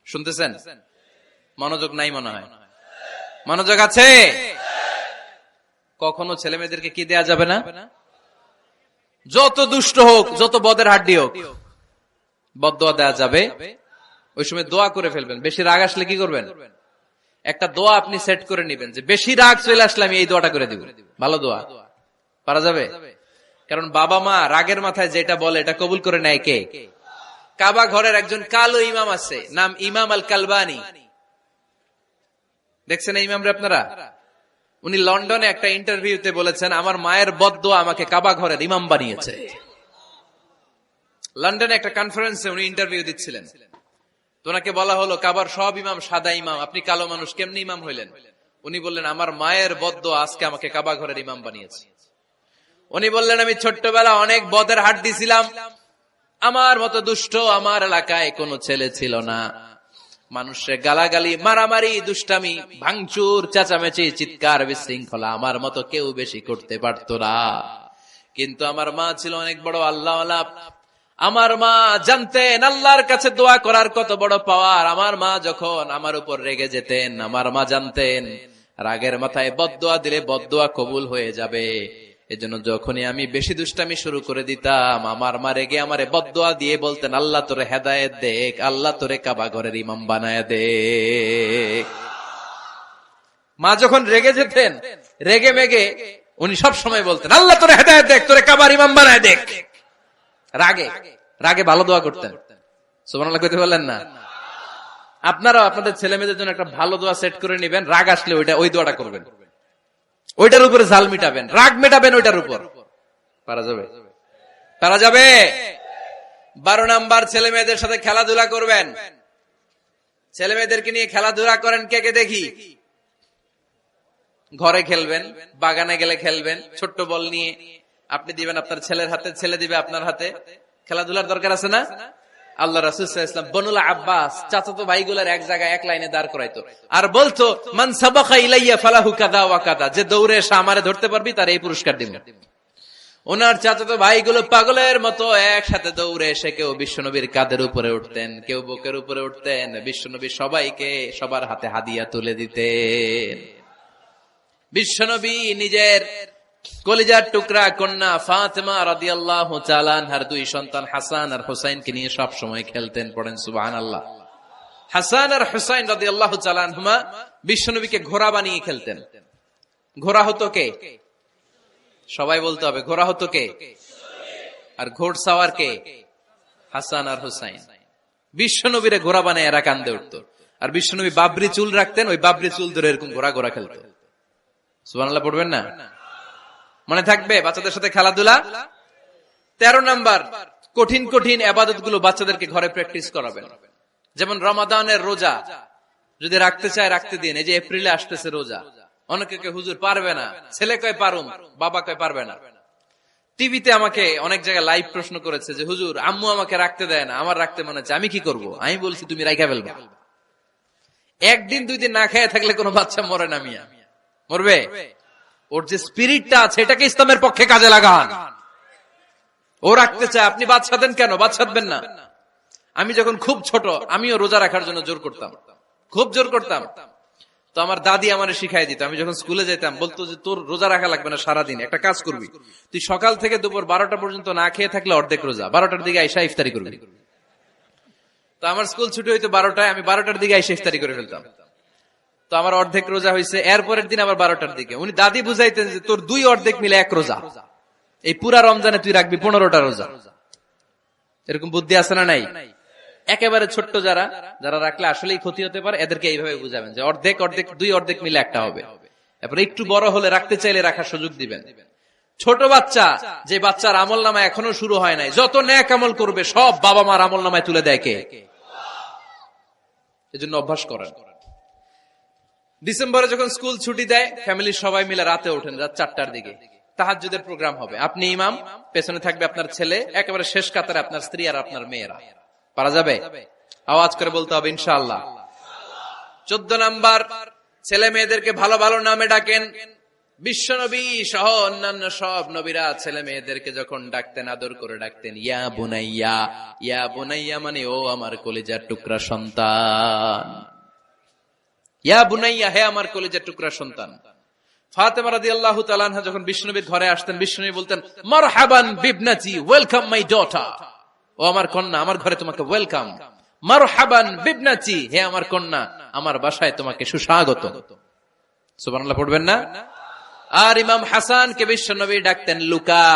শুনতেছেন? মনোযোগ নাই মনে হয়। মনোযোগ আছে? কখনো ছেলে মেয়েদেরকে কি দেয়া যাবে না? যত দুষ্ট হোক, যত বদের হাড্ডি হোক, বদদুয়া দেয়া যাবে। ওই সময় দোয়া করে ফেলবেন। বেশি রাগ আসলে কি করবেন? একটা দোয়া আপনি সেট করে নেবেন যে বেশি রাগ চলে আসলে আমি এই দোয়াটা করে দিব। ভালো দোয়া পারা যাবে? কারণ বাবা মা রাগের মাথায় যেটা বলে এটা কবুল করে নেয় কে? কাবা ঘরের একজন কালো ইমাম আছে, নাম ইমাম আল কালবানি। দেখছেন এই ইমামরে আপনারা? উনি লন্ডনে একটা ইন্টারভিউতে বলেছেন, আমার মায়ের বদদোয়া আমাকে কাবা ঘরের ইমাম বানিয়েছে। লন্ডনে একটা কনফারেন্সে উনি ইন্টারভিউ দিচ্ছিলেন। ওনাকে বলা হলো, কাবার সব ইমাম সাদা ইমাম, আপনি কালো মানুষ, কেমনি ইমাম হইলেন? উনি বললেন, আমার মায়ের বদদোয়া আজকে আমাকে কাবা ঘরের ইমাম বানিয়েছে। উনি বললেন, আমি ছোট্টবেলা অনেক বদের হাড্ডি ছিলাম, আমার মতো দুষ্ট আমার এলাকায় কোনো ছেলে ছিল না। মানুষের গালাগালি, মারামারি, দুষ্টামি, ভাঙচুর, চেঁচামেচি, চিৎকার, বিশৃঙ্খলা আমার মতো কেউ বেশি করতে পারতো না। কিন্তু আমার মা ছিল অনেক বড় আল্লাহওয়ালা। আমার মা জানতেন আল্লাহর কাছে দোয়া করার কত বড় পাওয়ার। আমার মা যখন আমার উপর রেগে যেতেন, আমার মা জানতেন রাগের মাথায় বদদোয়া দিলে বদদোয়া কবুল হয়ে যাবে। এজন্য যখনই আমি বেশি দুষ্টামি শুরু করে দিতাম, আমার মা রেগে আমারে বদদোয়া দিয়ে বলতেন, আল্লাহ তোরে হেদায়েত দেখ, আল্লাহ তোরে কাবা ঘরের ইমাম বানায় দেখ। মা যখন রেগে যেতেন, রেগে মেগে উনি সব সময় বলতেন, আল্লাহ তোরে হেদায়েত দেখ, তোরে কাবার ইমাম বানায় দেখ। রাগে রাগে ভালো দোয়া করতেন। সুবহানাল্লাহ কইতে বললেন না? আপনারাও আপনাদের ছেলে মেয়েদের জন্য একটা ভালো দোয়া সেট করে নেবেন। রাগ আসলে ওই দোয়াটা করবেন, ওইটার উপরে ঝাল মিটাবেন, রাগ মেটাবেন ওইটার উপর। পারা যাবে? পারা যাবে? 12 নাম্বার, ছেলে মেয়েদের সাথে খেলাধুলা করবেন। ছেলে মেয়েদেরকে নিয়ে খেলাধুলা করেন কে কে দেখি? ঘরে খেলবেন, বাগানে গেলে খেলবেন, ছোট্ট বল নিয়ে আপনি দিবেন আপনার ছেলের হাতে, ছেলে দিবে আপনার হাতে। খেলাধুলার দরকার আছে না? আল্লাহ রাসূল সাল্লাল্লাহু আলাইহি ওয়াসাল্লাম বনুল আব্বাস চাচাতো ভাইগুলোর এক জায়গায় এক লাইনে দাঁড় করাইতো, আর বলতো, মান সাবাকা ইলাইয়া ফালাহু কাযা ওয়া কাযা, যে দৌড়ে এসে আমারে ধরতে পারবি তার এই পুরস্কার দিব। ওনার চাচাতো ভাইগুলো পাগলের মতো একসাথে দৌড়ে এসে কেউ বিশ্বনবীর কাঁধের উপরে উঠতেন, কেউ বুকের উপরে উঠতেন। বিশ্বনবী সবাইকে সবার হাতে হাদিয়া তুলে দিতেন। বিশ্বনবী নিজের কলিজার টুকরা কন্যা ফাতেমা রাদিয়াল্লাহু তাআলা আনহার 2 সন্তান হাসান আর হুসাইনকে নিয়ে সব সময় খেলতেন। পড়েন সুবহানাল্লাহ। হাসান আর হুসাইন রাদিয়াল্লাহু তাআলা আনহুমা বিশ্বনবীকে ঘোড়া বানিয়ে খেলতেন। ঘোড়া হতো কে? সবাই বলতে হবে, ঘোড়া হতো কে? আর ঘোড়সাওয়ার কে? হাসান আর হুসাইন। বিশ্বনবীরে ঘোড়া বানায় এরা কান্দে উঠতো। আর বিশ্বনবী বাবরি চুল রাখতেন, ওই বাবরি চুল ধরে এরকম ঘোড়া ঘোড়া খেলতো। সুবহানাল্লাহ পড়বেন না? মনে থাকবে বাচ্চাদের সাথে খেলাধুলা। 13 নাম্বার, কঠিন কঠিন ইবাদত গুলো বাচ্চাদেরকে ঘরে প্র্যাকটিস করাবেন। যেমন রমাদানের রোজা যদি রাখতে চায় রাখতে দিন। এই যে এপ্রিলে আসতেছে রোজা, অনেকে হুজুর পারবে না, ছেলে কয় পারুম, বাবা কয় পারবে না। টিভিতে আমাকে অনেক জায়গায় লাইভ প্রশ্ন করেছে যে হুজুর আম্মু আমাকে রাখতে দেয় না, আমার রাখতে মনে হচ্ছে, আমি কি করব? আমি বলছি তুমি রাইখা ফেলবা। একদিন 2 দিন না খেয়ে থাকলে কোনো বাচ্চা মরে না মিয়া, মরবে? ওর যে স্পিরিটটা আছে এটাকে ইসলামের পক্ষে কাজে লাগান। ও রাখতে চায়, আপনি বাদ সাধেন কেন? বাদ সাধবেন না। আমি যখন খুব ছোট, আমিও রোজা রাখার জন্য জোর করতাম, খুব জোর করতাম। তো আমার দাদি আমারে শিখাই দিত। আমি যখন স্কুলে যেতাম বলতো যে তোর রোজা রাখা লাগবে না, সারাদিন একটা কাজ করবি, তুই সকাল থেকে দুপুর 12টা পর্যন্ত না খেয়ে থাকলে অর্ধেক রোজা, 12টার দিকে আইসা ইফতারি করবি। তো আমার স্কুল ছুটি হইতো 12টায়, আমি 12টার দিকে আইসা ইফতারি করে ফেলতাম। তো আমার অর্ধেক রোজা হয়েছে। এরপরের দিন আবার 12টার দিকে উনি দাদি বুঝাইতেন যে তোর 2 অর্ধেক মিলে 1 রোজা, এই পুরা রমজানে তুই রাখবি 15টা রোজা। এরকম বুদ্ধি আছে না নাই? একেবারে ছোট্ট যারা যারা রাখলে আসলেই ক্ষতি হতে পারে, এদেরকে এইভাবে বুঝাবেন যে অর্ধেক অর্ধেক 2 অর্ধেক মিলে একটা হবে। এরপর একটু বড় হলে রাখতে চাইলে রাখার সুযোগ দিবেন। ছোট বাচ্চা, যে বাচ্চার আমল নামা এখনো শুরু হয় নাই, যত নেক আমল করবে সব বাবা মার আমল নামায় তুলে দেয় কে? এজন্য অভ্যাস করেন। ডিসেম্বরে যখন স্কুল ছুটি দেয়, ফ্যামিলির সবাই মিলে রাতে ওঠেন, রাত 4টার দিকে তাহাজ্জুদের প্রোগ্রাম হবে। আপনি ইমাম, পেছনে থাকবে আপনার ছেলে, একেবারে শেষ কাতারে আপনার স্ত্রী আর আপনার মেয়েরা। পারা যাবে? আওয়াজ করে বলতে হবে ইনশাআল্লাহ। 14 নাম্বার, ছেলে মেয়েদেরকে ভালো ভালো নামে ডাকেন। বিশ্বনবী সহ অন্যান্য সব নবীরা ছেলে মেয়েদেরকে যখন ডাকতেন আদর করে ডাকতেন ইয়া বুনাইয়া। ইয়া বুনাইয়া মানে ও আমার কলিজার টুকরা সন্তান। ইয়া বুনাইয়া, হে আমার কলিজার টুকরা সন্তান। ফাতেমা রাদিয়াল্লাহু তাআলা আনহা যখন বিশ্বনবীর ঘরে আসতেন, বিশ্বনবী বলতেন মারহাবান বিবনাতি, ওয়েলকাম মাই ডটার। ও আমার কন্যা, আমার ঘরে তোমাকে ওয়েলকাম। মারহাবান বিবনাতি, হে আমার কন্যা, আমার বাসায় তোমাকে সুস্বাগত। সুবহানাল্লাহ পড়বেন না? আর ইমাম হাসানকে বিশ্বনবী ডাকতেন লুকা।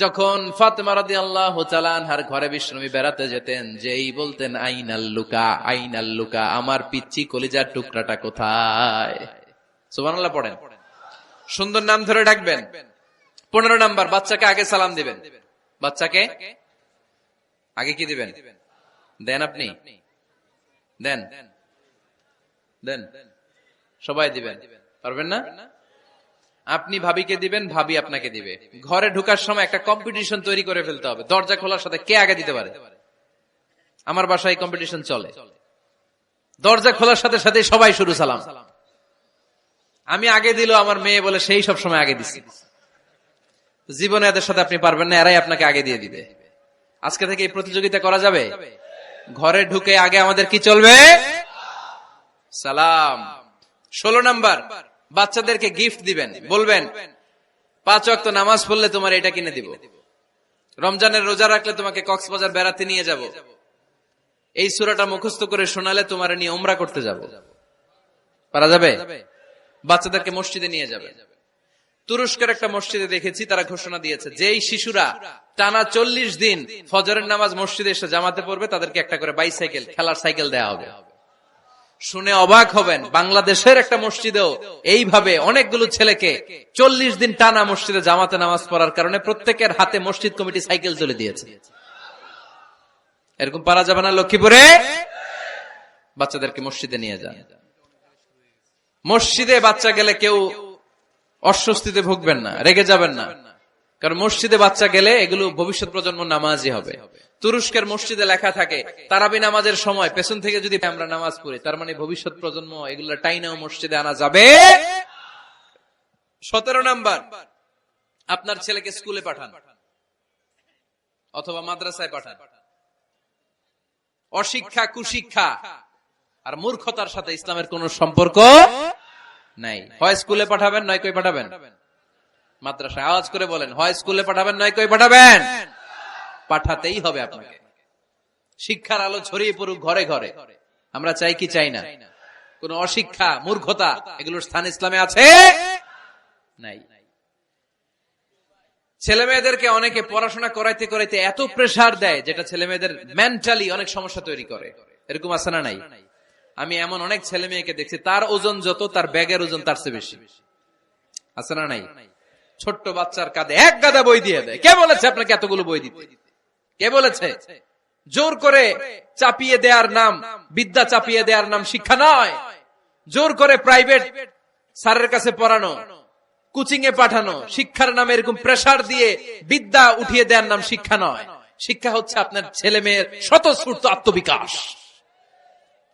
যখন ফাতেমা রাদিয়াল্লাহু তাআলা আনহার ঘরে বিশ্বনবী বেড়াতে যেতেন, যেই বলতেন আইনাল লুকা, আইনাল লুকা, আমার পিচ্চি কলিজার টুকরাটা কোথায়? সুবহানাল্লাহ পড়েন। সুন্দর নাম ধরে ডাকবেন। 15 নাম্বার, বাচ্চাকে আগে সালাম দিবেন। বাচ্চাকে আগে কি দিবেন? দেন আপনি? দেন দেন সবাই দিবেন, পারবেন না? আপনি ভাবিকে দিবেন, ভাবি আপনাকে দিবে। ঘরে ঢোকার সময় একটা কম্পিটিশন তৈরি করে ফেলতে হবে, দরজা খোলার সাথে কে আগে দিতে পারে। আমার বাসায় কম্পিটিশন চলে, দরজা খোলার সাথে সাথে সবাই শুরু সালাম। আমি আগে দিল আমার মেয়ে বলে সেই সব সময় আগে দিছি। জীবনে এদের সাথে আপনি পারবেন না, এরাই আপনাকে আগে দিয়ে দিবে। আজকে থেকে এই প্রতিযোগিতা করা যাবে। ঘরে ঢুকে আগে আমাদের কি চলবে? সালাম। 16 নাম্বার, বাচ্চাদেরকে গিফট দিবেন। বলবেন 5 ওয়াক্ত নামাজ পড়লে তোমার এটা কিনে দিব, রমজানের রোজা রাখলে তোমাকে কক্সবাজার বেড়াতে নিয়ে যাব, এই সূরাটা মুখস্থ করে শোনালে তোমার নিয়ে উমরা করতে যাব। পারা যাবে? বাচ্চাদেরকে মসজিদে নিয়ে যাবে। তুরস্কের একটা মসজিদে দেখেছি, তারা ঘোষণা দিয়েছে যেই শিশুরা টানা 40 দিন ফজরের নামাজ মসজিদে এসে জামাতে পড়বে, তাদেরকে একটা করে বাইসাইকেল, খেলার সাইকেল দেয়া হবে। শুনে অবাক হবেন, বাংলাদেশের একটা মসজিদেও এইভাবে অনেকগুলো ছেলেকে 40 দিন টানা মসজিদে জামাতে নামাজ পড়ার কারণে প্রত্যেকের হাতে মসজিদ কমিটি সাইকেল তুলে দিয়েছে। এরকম পারা যাবে না? লক্ষ্মীপুরে বাচ্চাদেরকে মসজিদে নিয়ে যান। মসজিদে বাচ্চা গেলে কেউ অস্বস্তিতে ভুগবেন না, রেগে যাবেন না, কারণ মসজিদে বাচ্চা গেলে এগুলো ভবিষ্যৎ প্রজন্ম নামাজি হবে। তুরস্কের মসজিদে লেখা থাকে তারাবি নামাজের সময় পেছন থেকে যদি আমরা নামাজ পড়ি, তার মানে ভবিষ্যৎ প্রজন্ম এগুলো টাইনাও মসজিদে আনা যাবে। 17 নাম্বার, আপনার ছেলেকে স্কুলে পাঠান অথবা মাদ্রাসায় পাঠান। অশিক্ষা, কুশিক্ষা আর মূর্খতার সাথে ইসলামের কোন সম্পর্ক নাই। হয় স্কুলে পাঠাবেন, নয় কই পাঠাবেন মাদ্রাসায়। আওয়াজ করে বলেন, হয় স্কুলে পাঠাবেন, নয় কই পাঠাবেন। পাঠাতেই হবে আপনাকে। শিক্ষার আলো ছড়িয়ে পড়ুক ঘরে ঘরে, আমরা চাই কি চাই না? কোন অশিক্ষা, মূর্খতা এগুলোর স্থান ইসলামে আছে নাই। ছেলে মেয়েদেরকে অনেকে পড়াশোনা করাইতে করাইতে এত প্রেসার দেয়, যেটা ছেলে মেয়েদের মেন্টালি অনেক সমস্যা তৈরি করে। এরকম আছে না নাই? আমি এমন অনেক ছেলে মেয়েকে দেখছি, তার ওজন যত, তার ব্যাগের ওজন তার চেয়ে বেশি। আছে না নাই? ছোট্ট বাচ্চার কাঁধে 1 গাদা বই দিয়ে দেয়। কে বলেছে আপনাকে এতগুলো বই দিতে? কে বলেছে? জোর করে চাপিয়ে দেওয়ার নাম, বিদ্যা চাপিয়ে দেওয়ার নাম শিক্ষা নয়। জোর করে প্রাইভেট স্যারের কাছে পড়ানো, কোচিং এ পাঠানো, শিক্ষার নামে এরকম প্রেসার দিয়ে বিদ্যা উঠিয়ে দেওয়ার নাম শিক্ষা নয়। শিক্ষা হচ্ছে আপনার ছেলে মেয়ের স্বতঃস্ফূর্ত আত্মবিকাশ।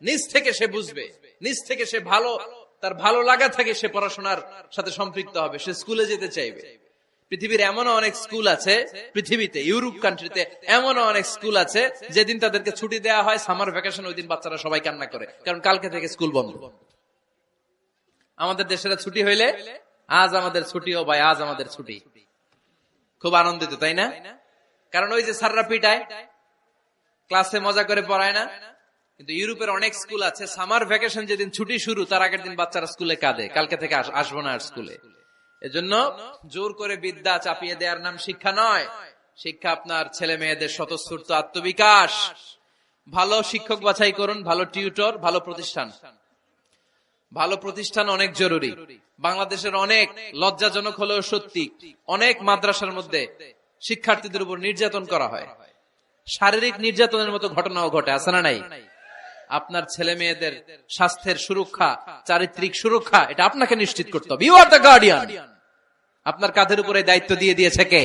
নিজ থেকে সে বুঝবে, নিজ থেকে সে ভালো তার ভালো লাগা থাকে সে পড়াশোনার সাথে সম্পৃক্ত হবে, সে স্কুলে যেতে চাইবে। পৃথিবীর এমনও অনেক স্কুল আছে, পৃথিবীতে ইউরোপ কান্ট্রিতে এমনও অনেক স্কুল আছে যেদিন তাদেরকে ছুটি দেওয়া হয় সামার ভ্যাকেশন, ওই দিন বাচ্চারা সবাই কান্না করে, কারণ কালকে থেকে স্কুল বন্ধ। আমাদের দেশের ছুটি হইলে আজ আমাদের ছুটি, ও ভাই আজ আমাদের ছুটি, খুব আনন্দিত, তাই না? কারণ ওই যে স্যাররা পিটায়, ক্লাসে মজা করে পড়ায় না। কিন্তু ইউরোপের অনেক স্কুল আছে সামার ভ্যাকেশন যেদিন ছুটি শুরু তার আগের দিন বাচ্চারা স্কুলে কাঁদে, কালকে থেকে আসবো না আর স্কুলে। এজন্য জোর করে বিদ্যা চাপিয়ে দেওয়ার নাম শিক্ষা নয়। শিক্ষা আপনার ছেলে মেয়েদের স্বতঃস্ফূর্ত আত্মবিকাশ। ভালো শিক্ষক বাছাই করুন, ভালো টিউটর, ভালো প্রতিষ্ঠান। ভালো প্রতিষ্ঠান অনেক জরুরি। বাংলাদেশের অনেক লজ্জাজনক হলেও সত্যি, অনেক মাদ্রাসার মধ্যে শিক্ষার্থীদের উপর নির্যাতন করা হয়, শারীরিক নির্যাতনের মতো ঘটনাও ঘটে, আছে না নাই? আপনার ছেলে মেয়েদের স্বাস্থ্যের সুরক্ষা, চারিত্রিক সুরক্ষা, এটা আপনাকে নিশ্চিত করতে হবে। You are the guardian. আপনার কাঁধের উপরে দায়িত্ব দিয়ে দিয়েছে কে?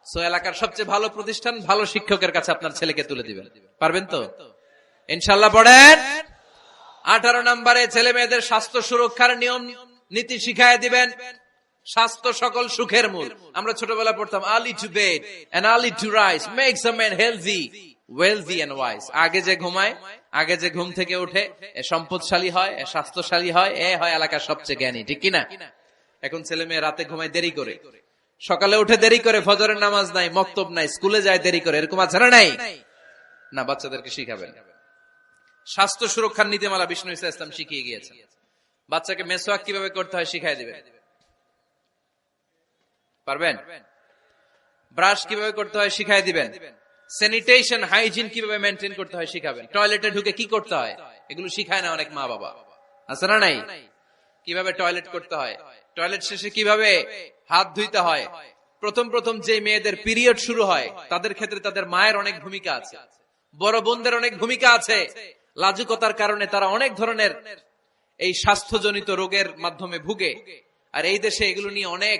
সো এলাকার সবচেয়ে ভালো প্রতিষ্ঠান, ভালো শিক্ষকের কাছে আপনার ছেলেকে তুলে দিবেন। পারবেন তো ইনশাআল্লাহ? পড়েন। 18 নম্বরে ছেলে মেয়েদের স্বাস্থ্য সুরক্ষার নিয়ম নীতি শিখায় দিবেন। স্বাস্থ্য সকল সুখের মূল। আমরা ছোটবেলা পড়তাম early to bed and early to rise makes a man healthy, wealthy and wise. আগে যে ঘুমায়, আগে যে ঘুম থেকে উঠে, এ সম্পদশালী হয়, এ স্বাস্থ্যশালী হয়, এ হয় এলাকার সবচেয়ে জ্ঞানী, ঠিক কিনা? এখন ছেলে মেয়ে রাতে ঘুমায় দেরি করে, সকালে উঠে দেরি করে, ফজরের নামাজ নাই, মক্তব নাই, স্কুলে যায় দেরি করে, এরকম আছে না নাই? না, বাচ্চাদেরকে শিখাবেন। স্বাস্থ্য সুরক্ষার নীতিমালা বিষ্ণু ইসা ইসলাম শিখিয়ে গিয়েছেন। বাচ্চাকে মেসওয়াক কিভাবে করতে হয় শিখাই দিবেন। পারবেন? ব্রাশ কিভাবে করতে হয় শিখাই দিবেন। স্যানিটেশন, হাইজিন কিভাবে মেনটেন করতে হয় শিখাবেন। টয়লেটে ঢুকে কি করতে হয় এগুলো শিখায় না অনেক মা বাবা, আছে না নাই? কিভাবে টয়লেট করতে হয়, টয়লেট শেষে কিভাবে হাত ধুইতে হয়। প্রথম প্রথম যে মেয়েদের পিরিয়ড শুরু হয় তাদের ক্ষেত্রে তাদের মায়ের অনেক ভূমিকা আছে, বড় বোনদের অনেক ভূমিকা আছে। লাজুকতার কারণে তারা অনেক ধরনের এই স্বাস্থ্যজনিত রোগের মাধ্যমে ভুগে। আর এই দেশে এগুলো নিয়ে অনেক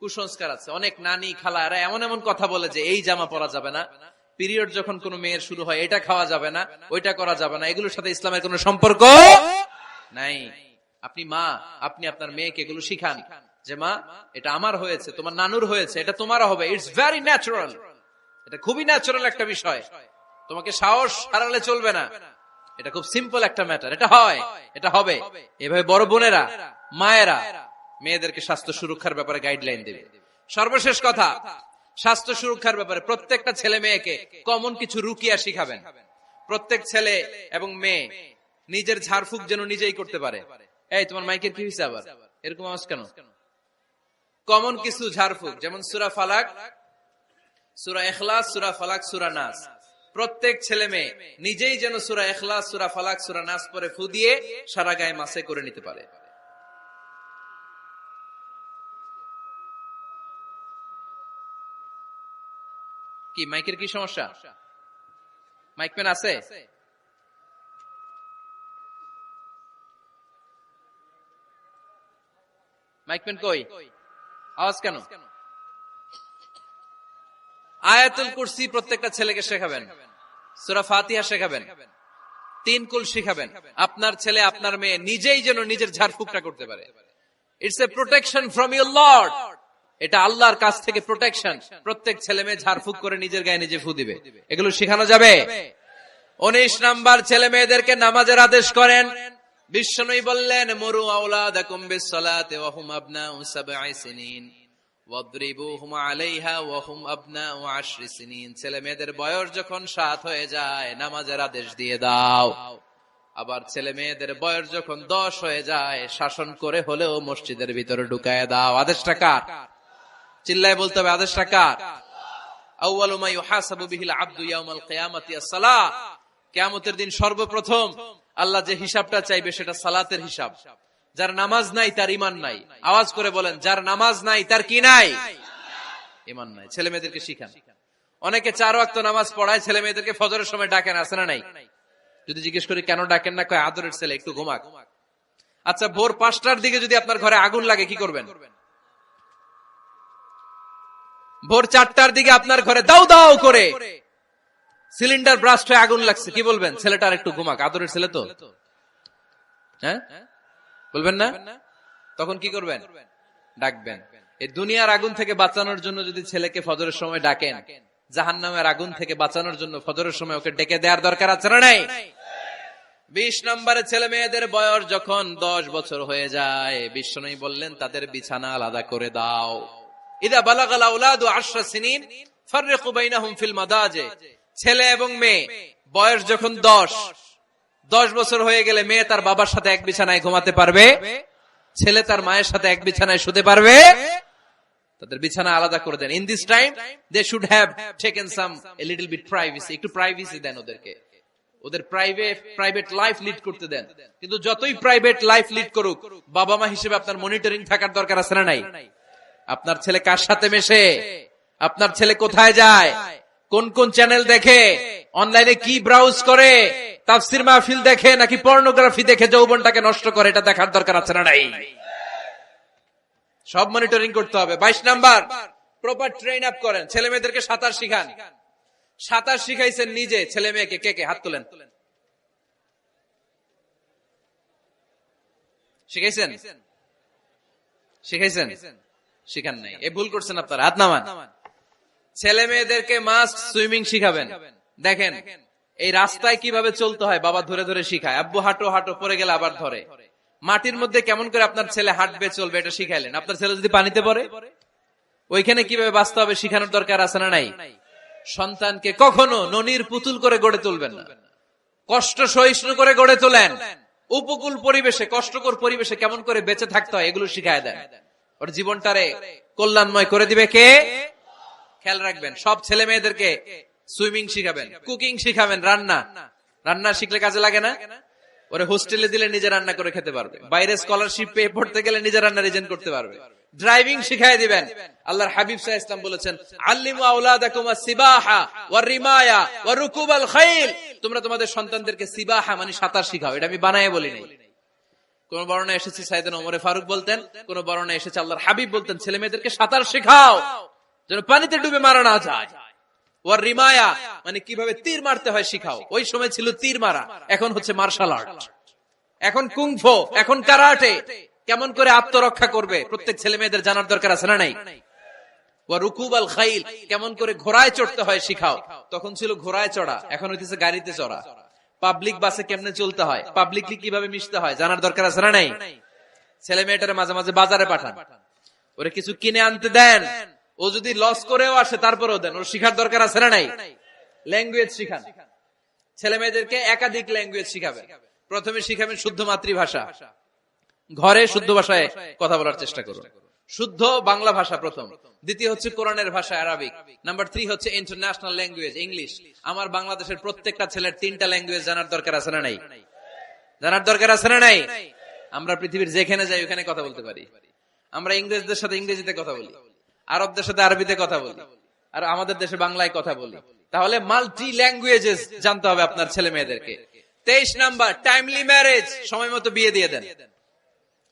কুসংস্কার আছে। অনেক নানি খালা এরা এমন এমন কথা বলে যে এই জামা পরা যাবে না, পিরিয়ড যখন কোনো মেয়ের শুরু হয় এটা খাওয়া যাবে না, ওইটা করা যাবে না। এগুলোর সাথে ইসলামের কোনো সম্পর্ক নাই। আপনি মা, আপনি আপনার মেয়েকে এগুলো শিখান যে মা এটা আমার হয়েছে, তোমার নানুর হয়েছে, এটা তোমারও হবে। ইটস ভেরি ন্যাচারাল, এটা খুবই ন্যাচারাল একটা বিষয়, তোমাকে সাহস হারালে চলবে না, এটা খুব সিম্পল একটা ম্যাটার, এটা হয়, এটা হবে। এভাবে বড় বোনেরা, মায়েরা মেয়েদেরকে স্বাস্থ্য সুরক্ষার ব্যাপারে গাইডলাইন দেবে। সর্বশেষ কথা, স্বাস্থ্য সুরক্ষার ব্যাপারে প্রত্যেকটা ছেলে মেয়েকে কমন কিছু রুকিয়া শিখাবেন। প্রত্যেক ছেলে এবং মেয়ে নিজের ঝাড়ফুঁক যেন নিজেই করতে পারে। এই তোমার মাইকের কি হয়েছে আবার, এরকম আওয়াজ কেন? কমন কিছু ঝাড়ফুঁক, যেমন সূরা ফালাক, সূরা ইখলাস, সূরা ফালাক, সূরা নাস। প্রত্যেক ছেলে মেয়ে নিজেই যেন সূরা ইখলাস, সূরা ফালাক, সূরা নাস পরে ফু দিয়ে সারা গায়ে মাসে করে নিতে পারে। কি মাইকের কি সমস্যা? মাইক পেন আছে? মাইক পেন কই? আওয়াজ কেন? আয়াতুল কুরসি প্রত্যেকটা ছেলেকে শেখাবেন, সূরা ফাতিহা শেখাবেন, 3 কুল শেখাবেন। আপনার ছেলে আপনার মেয়ে নিজেই যেন নিজের ঝাড়ফুঁকটা করতে পারে। It's a protection from your Lord, এটা আল্লাহর কাছ থেকে প্রোটেকশন। প্রত্যেক ছেলে মেয়ে ঝাড়ফুঁক করে নিজের গায়ে নিজে ফু দিবে, এগুলো শেখানো যাবে। 19 নাম্বার, ছেলে মেয়েদেরকে নামাজের আদেশ করেন। বিশ্বনবী বললেন মুরু আওলাদাকুম বিসসালাতি ওয়া হুম আবনাউ 7 সিনিন ওয়াদরিবুহুম আলাইহা ওয়া হুম আবনাউ 10 সিনিন। ছেলে মেয়েদের বয়স যখন 7 হয়ে যায় নামাজের আদেশ দিয়ে দাও। আবার ছেলে মেয়েদের বয়স যখন 10 হয়ে যায় শাসন করে হলেও মসজিদের ভিতরে ঢুকায় দাও। আদেশটা কার? চিল্লায় বলতে হবে, আদেশটা কার? আউয়ালু মা ইউহাসাবু বিহিল আবদু ইয়াউমাল কিয়ামাতি আস-সালাহ। কিয়ামতের দিন সর্বপ্রথম আল্লাহ যে হিসাবটা চাইবে সেটা সালাতের হিসাব। যার নামাজ নাই তার ঈমান নাই। আওয়াজ করে বলেন, যার নামাজ নাই তার কি নাই? ঈমান নাই। ছেলে মেয়েদেরকে শিখান। অনেকে 4 ওয়াক্ত নামাজ পড়ায়, ছেলে মেয়েদেরকে ফজরের সময় ডাকেন, আছে না নাই? যদি জিজ্ঞেস করি কেন ডাকেন না, কয় আদরের ছেলে, একটু ঘুমাক। আচ্ছা, ভোর 5টার দিকে যদি আপনার ঘরে আগুন লাগে কি করবেন? ভোর 4টার দিকে আপনার ঘরে দাউ দাউ করে সিলিন্ডার ব্রাস্ট হয়ে আগুন লাগছে, কি বলবেন? ছেলেটার একটু ঘুমাক, আদরের ছেলে তো। হ্যাঁ, বলবেন না? তখন কি করবেন? ডাকবেন। এই দুনিয়ার আগুন থেকে বাঁচানোর জন্য যদি ছেলেকে ফজরের সময় ডাকেন, জাহান্নামের আগুন থেকে বাঁচানোর জন্য ফজরের সময় ওকে ডেকে দেওয়ার দরকার আছে না নাই? 20 নম্বরে ছেলে মেয়েদের বয়স যখন 10 বছর হয়ে যায়, বিশ্বনবী বললেন তাদের বিছানা আলাদা করে দাও। ইদা বালাগাল আওলাদু 10 সিনিন ফাররিকু বাইনাহুম ফিল মাদাজি। ছেলে এবং মেয়ে বয়স যখন 10 বছর হয়ে গেলে মেয়ে তার বাবার সাথে এক বিছানায় ঘুমাতে পারবে, ছেলে তার মায়ের সাথে এক বিছানায় শুতে পারবে। তাদের বিছানা আলাদা করে দেন। In this time they should have taken some a little bit privacy. একটু প্রাইভেসি দেন ওদেরকে, ওদের প্রাইভেট লাইফ লিড করতে দেন। কিন্তু যতই প্রাইভেট লাইফ লিড করুক, বাবা মা হিসেবে আপনার মনিটরিং থাকার দরকার আছে না নাই? আপনার ছেলে কার সাথে মেশে, আপনার ছেলে কোথায় যায়, কোন কোন চ্যানেল দেখে, অনলাইনে কি ব্রাউজ করে, তাফসির মাহফিল দেখে নাকি পর্নোগ্রাফি দেখে যৌবনটাকে নষ্ট করে, এটা দেখার দরকার আছে না নাই? সব মনিটরিং করতে হবে। 22 নাম্বার, প্রপার ট্রেন আপ করেন। ছেলে মেয়েদেরকে সাঁতার শিখান। সাঁতার শিখাইছেন নিজে ছেলে মেয়েকে? কে কে হাত তোলেন? শিখাইছেন? শিখাইছেন? শিখান নাই, এ ভুল করছেন আপনারা। হাত নামান। ছেলে মেয়েদেরকে মাস্ট সুইমিং শিখাবেন। দেখেন এই রাস্তায় কিভাবে চলতে হয় বাবা ধরে ধরে শিখায়। আব্বু হাঁটো হাঁটো, পরে গেলে আবার ধরে। মাটির মধ্যে কেমন করে আপনার ছেলে হাঁটবে চলবে এটা শিখাইলেন। আপনার ছেলে যদি পানিতে পড়ে, ওইখানে কিভাবে বাঁচতে হবে শিখানোর দরকার আছে না নাই? সন্তানকে কখনো ননির পুতুল করে গড়ে তুলবেন না, কষ্ট সহিষ্ণু করে গড়ে তোলেন। উপকূল পরিবেশে, কষ্টকর পরিবেশে কেমন করে বেঁচে থাকতে হয় এগুলো শিখায় দেন। ওর জীবনটারে কল্যাণময় করে দিবে কে? খেয়াল রাখবেন। সব ছেলে মেয়েদেরকে সুইমিং শিখাবেন, কুকিং শিখাবেন, রান্না শিখলে কাজে লাগে না? ওরে হোস্টেলে দিলে নিজে রান্না করে খেতে পারবে, বাইরে স্কলারশিপ পেয়ে পড়তে গেলে নিজে রান্না রিজেন করতে পারবে। ড্রাইভিং শিখাই দিবেন। আল্লাহর হাবিব সাল্লাল্লাহু আলাইহি ওয়াসাল্লাম বলেছেন, আল্লিমু আওলাদাকুম আস-সিবাহা ওয়ার রিমায়া ওয়া রুকুবাল খাইল। তোমরা তোমাদের সন্তানদেরকে সিবাহা মানে সাঁতার শিখাও। এটা আমি বানায়ে বলি নাই। কোন বর্ণনায় এসেছে সাইয়েদনা ওমর ফারুক বলতেন, কোন বর্ণনায় এসেছে আল্লাহর হাবিব বলতেন ছেলে মেয়েদেরকে সাঁতার শেখাও যেন পানিতে ডুবে মারা না যায়। ওয়ার রিমায়া মানে কিভাবে তীর মারতে হয় শিখাও। ওই সময় ছিল তীর মারা, এখন হচ্ছে মার্শাল আর্ট, এখন কুংফু, এখন কারাটে। কেমন করে আত্মরক্ষা করবে প্রত্যেক ছেলে মেয়েদের জানার দরকার আছে না নাই? ওয়া রুকুবাল খাইল, কেমন করে ঘোড়ায় চড়তে হয় শিখাও। তখন ছিল ঘোড়ায় চড়া, এখন হইতেছে গাড়িতে চড়া। পাবলিক বাসে কেমনে চলতে হয়, পাবলিকলি কিভাবে মিশতে হয় জানার দরকার আছে না নাই? ছেলে মেয়েটারে মাঝে মাঝে বাজারে পাঠান, ওরে কিছু কিনে আনতে দেন। ও যদি লস করেও আসে তারপরেও দেন, ওর শিখার দরকার আছে না নাই? ল্যাঙ্গুয়েজ শিখান। ছেলে মেয়েদেরকে একাধিক ল্যাঙ্গুয়েজ শিখাবেন। প্রথমে শিখাবেন শুদ্ধ মাতৃভাষা, ঘরে শুদ্ধ ভাষায় কথা বলার চেষ্টা করুন। শুদ্ধ বাংলা ভাষা প্রথম। দ্বিতীয় হচ্ছে কোরআনের ভাষা আরবিক। নাম্বার 3 হচ্ছে ইন্টারন্যাশনাল ল্যাঙ্গুয়েজ ইংলিশ। আমার বাংলাদেশের প্রত্যেকটা ছেলের 3টা ল্যাঙ্গুয়েজ জানার দরকার আছে না নাই? জানার দরকার আছে না নাই? আমরা পৃথিবীর যেখানে যাই ওখানে কথা বলতে পারি। আমরা ইংরেজদের সাথে ইংরেজিতে কথা বলি, আরবদের সাথে আরবিতে কথা বলি, আর আমাদের দেশে বাংলায় কথা বলি। তাহলে মাল্টি ল্যাঙ্গুয়েজেস জানতে হবে আপনার ছেলে মেয়েদেরকে। 23 নাম্বার, টাইমলি ম্যারেজ, সময় মতো বিয়ে দিয়ে দেন।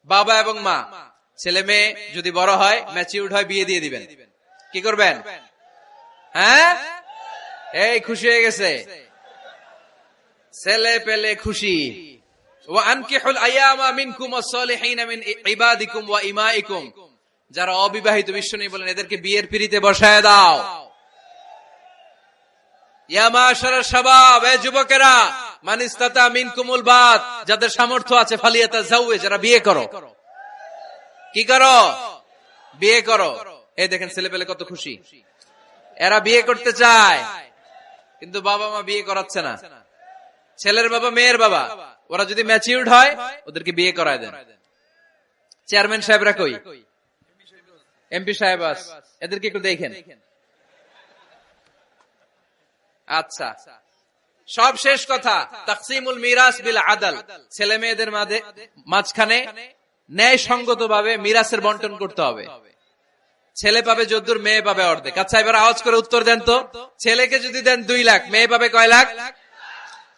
বাবা এবং মা, ছেলে মেয়ে যদি বড় হয়, ম্যাচিউরড হয়, বিয়ে দিয়ে দিবেন। কি করবেন? হ্যাঁ, এই খুশি হয়ে গেছে, ছেলে পেলে খুশি। ওয়া আনকিহুল আয়ামা মিনকুম ওয়াস-সালিহিনা মিন ইবাদিকুম ওয়া ইমাইকুম। যারা অবিবাহিত, বিশ্বনবী বলেন এদেরকে বিয়ের পিঁড়িতে বসায় দাও। ইয়া মাশারাশ শাবাব, এ যুবকেরা, মান ইসতাতা মিনকুমুল বাত, যাদের সামর্থ্য আছে ফালিয়াতাজাওয়াজ, যারা বিয়ে করো। কি করো? বিয়ে করো। এই দেখেন ছেলে পেলে কত খুশি, এরা বিয়ে করতে চায়, কিন্তু বাবা মা বিয়ে করাচ্ছে না। ছেলের বাবা মেয়ের বাবা, ওরা যদি ম্যাচিউরড হয় ওদেরকে বিয়ে করায় দেন। চেয়ারম্যান সাহেবরা কই? এমপি সাহেব আস, এদেরকে একটু দেখেন। আচ্ছা, সব শেষ কথা, তাকসিমুল মিরাস বিল আদল। ছেলে মেয়েদের মাঝখানে ন্যায় সঙ্গত ভাবে মিরাসের বন্টন করতে হবে। ছেলে পাবে যদ্দুর, মেয়ে পাবে অর্ধেক। আচ্ছা এবার আওয়াজ করে উত্তর দেন তো, ছেলেকে যদি দেন 2 লাখ, মেয়ে পাবে কয় লাখ?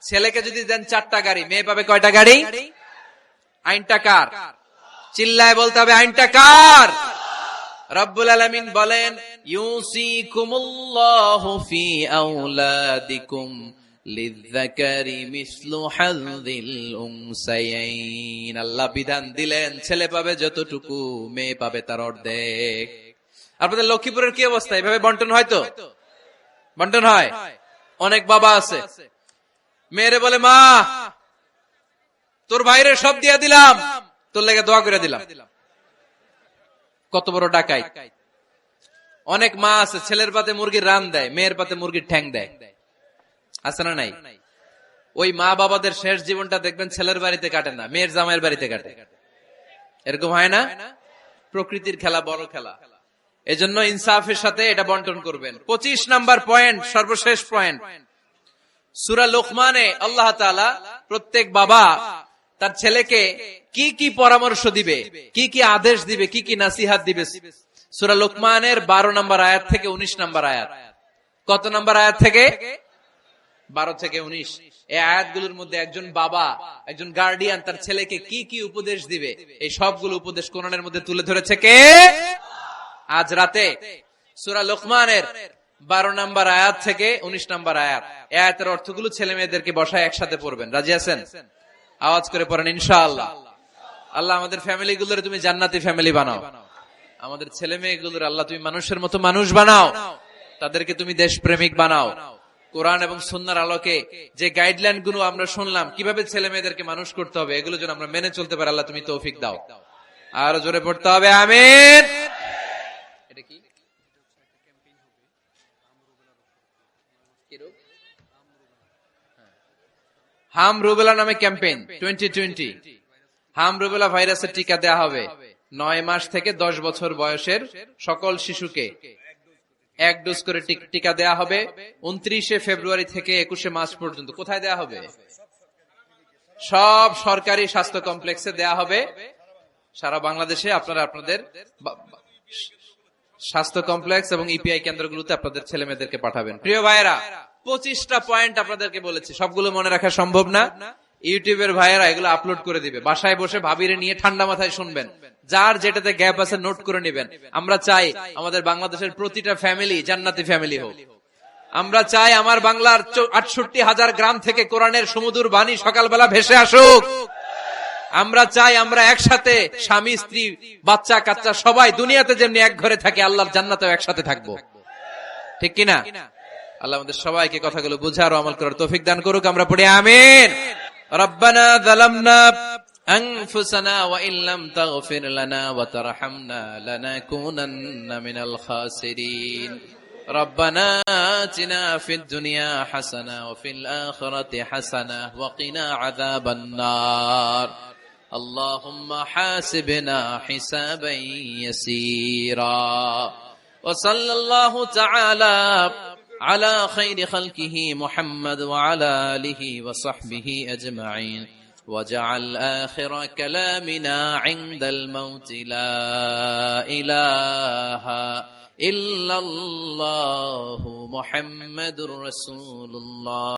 ছেলেকে যদি দেন 4টা গাড়ি, মেয়ে পাবে কয়টা গাড়ি? আইনটা কার? চিল্লায় বলতে হবে, আইনটা কার? রব্বুল আলামিন বলেন, ইউসিকুমুল্লাহু ফি আওলাদিকুম লিযযাকারি মিসলু হাযযিল উনসায়াইন। আল্লাহ বিধান দিলেন ছেলে পাবে যতটুকু, মেয়ে পাবে তার অর্ধেক। আপনাদের লক্ষ্মীপুরের কি অবস্থা? এভাবে বন্টন হয় তো? বন্টন হয়? অনেক বাবা আছে, মেয়েরে বলে মা তোর ভাইরে সব দিয়া দিলাম, তোর লেগে দোয়া করে দিলাম। কত বড় ডাকাই! অনেক মা আছে ছেলের পাতে মুরগির রান দেয়, মেয়ের পাতে মুরগির ঠ্যাং দেয়, আছে না নাই? ওই মা বাবাদের শেষ জীবনটা দেখবেন ছেলের বাড়িতে কাটে না, মেয়ের জামাইয়ের বাড়িতে কাটে। এরকম হয় না? প্রকৃতির খেলা বড় খেলা। এজন্য ইনসাফের সাথে এটা বন্টন করবেন। 25 নাম্বার পয়েন্ট, সর্বশেষ পয়েন্ট, সূরা লোকমানে আল্লাহ তাআলা প্রত্যেক বাবা তার ছেলেকে কি কি পরামর্শ দিবে, কি কি আদেশ দিবে, কি কি নাসিহাত দিবে, সূরা লোকমানের 12 নম্বর আয়াত থেকে 19 নম্বর আয়াত। কত নম্বর আয়াত থেকে? 12 থেকে 19। এই আয়াতগুলোর মধ্যে একজন বাবা, একজন গার্ডিয়ান তার ছেলেকে কি কি উপদেশ দিবে, এই সবগুলো উপদেশ কোরআনের মধ্যে তুলে ধরেছে কে? আজ রাতে সূরা লোকমানের 12 নম্বর আয়াত থেকে 19 নম্বর আয়াত, এই আয়াতের অর্থগুলো ছেলে মেয়েদেরকে বসায় একসাথে পড়বেন। রাজি আছেন? আওয়াজ করে পড়েন ইনশাআল্লাহ। আল্লাহ আমাদের ফ্যামিলি গুলোর তুমি জান্নাতি ফ্যামিলি বানাও, আমাদের ছেলে মেয়েগুলোর আল্লাহ তুমি মানুষের মতো মানুষ বানাও, তাদেরকে তুমি দেশপ্রেমিক বানাও। কোরআন এবং সুন্নাহর আলোকে যে গাইডলাইন গুলো আমরা শুনলাম কিভাবে ছেলে মেয়েদেরকে মানুষ করতে হবে, এগুলো যেন আমরা মেনে চলতে পারি, আল্লাহ তুমি তৌফিক দাও। আর জোরে পড়তে হবে আমিন। এটা কি? হাম রুবেলা নামে ক্যাম্পেইন 2020। হাম রুবেলা ভাইরাসের টিকা দেয়া হবে 9 মাস থেকে 10 বছর বয়সের সকল শিশুকে 1 ডোজ করে টিকা দেয়া হবে 29 ফেব্রুয়ারি থেকে 21 মার্চ পর্যন্ত। কোথায় দেয়া হবে? সব সরকারি স্বাস্থ্য কমপ্লেক্সে দেয়া হবে সারা বাংলাদেশে। আপনারা আপনাদের স্বাস্থ্য কমপ্লেক্স এবং ইপিআই কেন্দ্রগুলোতে আপনাদের ছেলে মেয়েদেরকে পাঠাবেন। প্রিয় ভাইয়েরা, 25টা পয়েন্ট আপনাদেরকে বলেছি, সবগুলো মনে রাখা সম্ভব না। ইউটিউবের ভাইয়েরা এগুলো আপলোড করে দিবে, বাসায় বসে ভাবিরে নিয়ে ঠান্ডা মাথায় শুনবেন, যার যেটাতে গ্যাপ আছে নোট করে নেবেন। আমরা চাই আমাদের বাংলাদেশের প্রতিটা ফ্যামিলি জান্নাতি ফ্যামিলি হোক। আমরা চাই আমার বাংলার 68,000 গ্রাম থেকে কোরআনের সুমধুর বাণী সকালবেলা ভেসে আসুক। আমরা চাই আমরা একসাথে স্বামী স্ত্রী বাচ্চা কাচ্চা সবাই দুনিয়াতে যেমনি এক ঘরে থাকে, আল্লাহর জান্নাতেও একসাথে থাকবো, ঠিক কিনা? আল্লাহ আমাদের সবাইকে কথাগুলো বুঝার ও আমল করার তৌফিক দান করুক। আমরা পড়ি আমিন। রব্বানা যালামনা আনফুসানা ওয়া ইল্লাম তাগফির লানা ওয়া তারহামনা লানাকুনান্না মিনাল খাসিরিন। রব্বানা আতিনা ফিদ দুনিয়া হাসানা ওয়া ফিল আখিরাতি হাসানা ওয়া কিনা আযাবান নার। আল্লাহুম্মা হাসিবনা হিসাবান ইয়াসীরা। ওয়া সাল্লাল্লাহু তাআলা على خير خلقه محمد وعلى آله وصحبه أجمعين وجعل آخر كلامنا عند الموت لا إله إلا الله محمد رسول الله.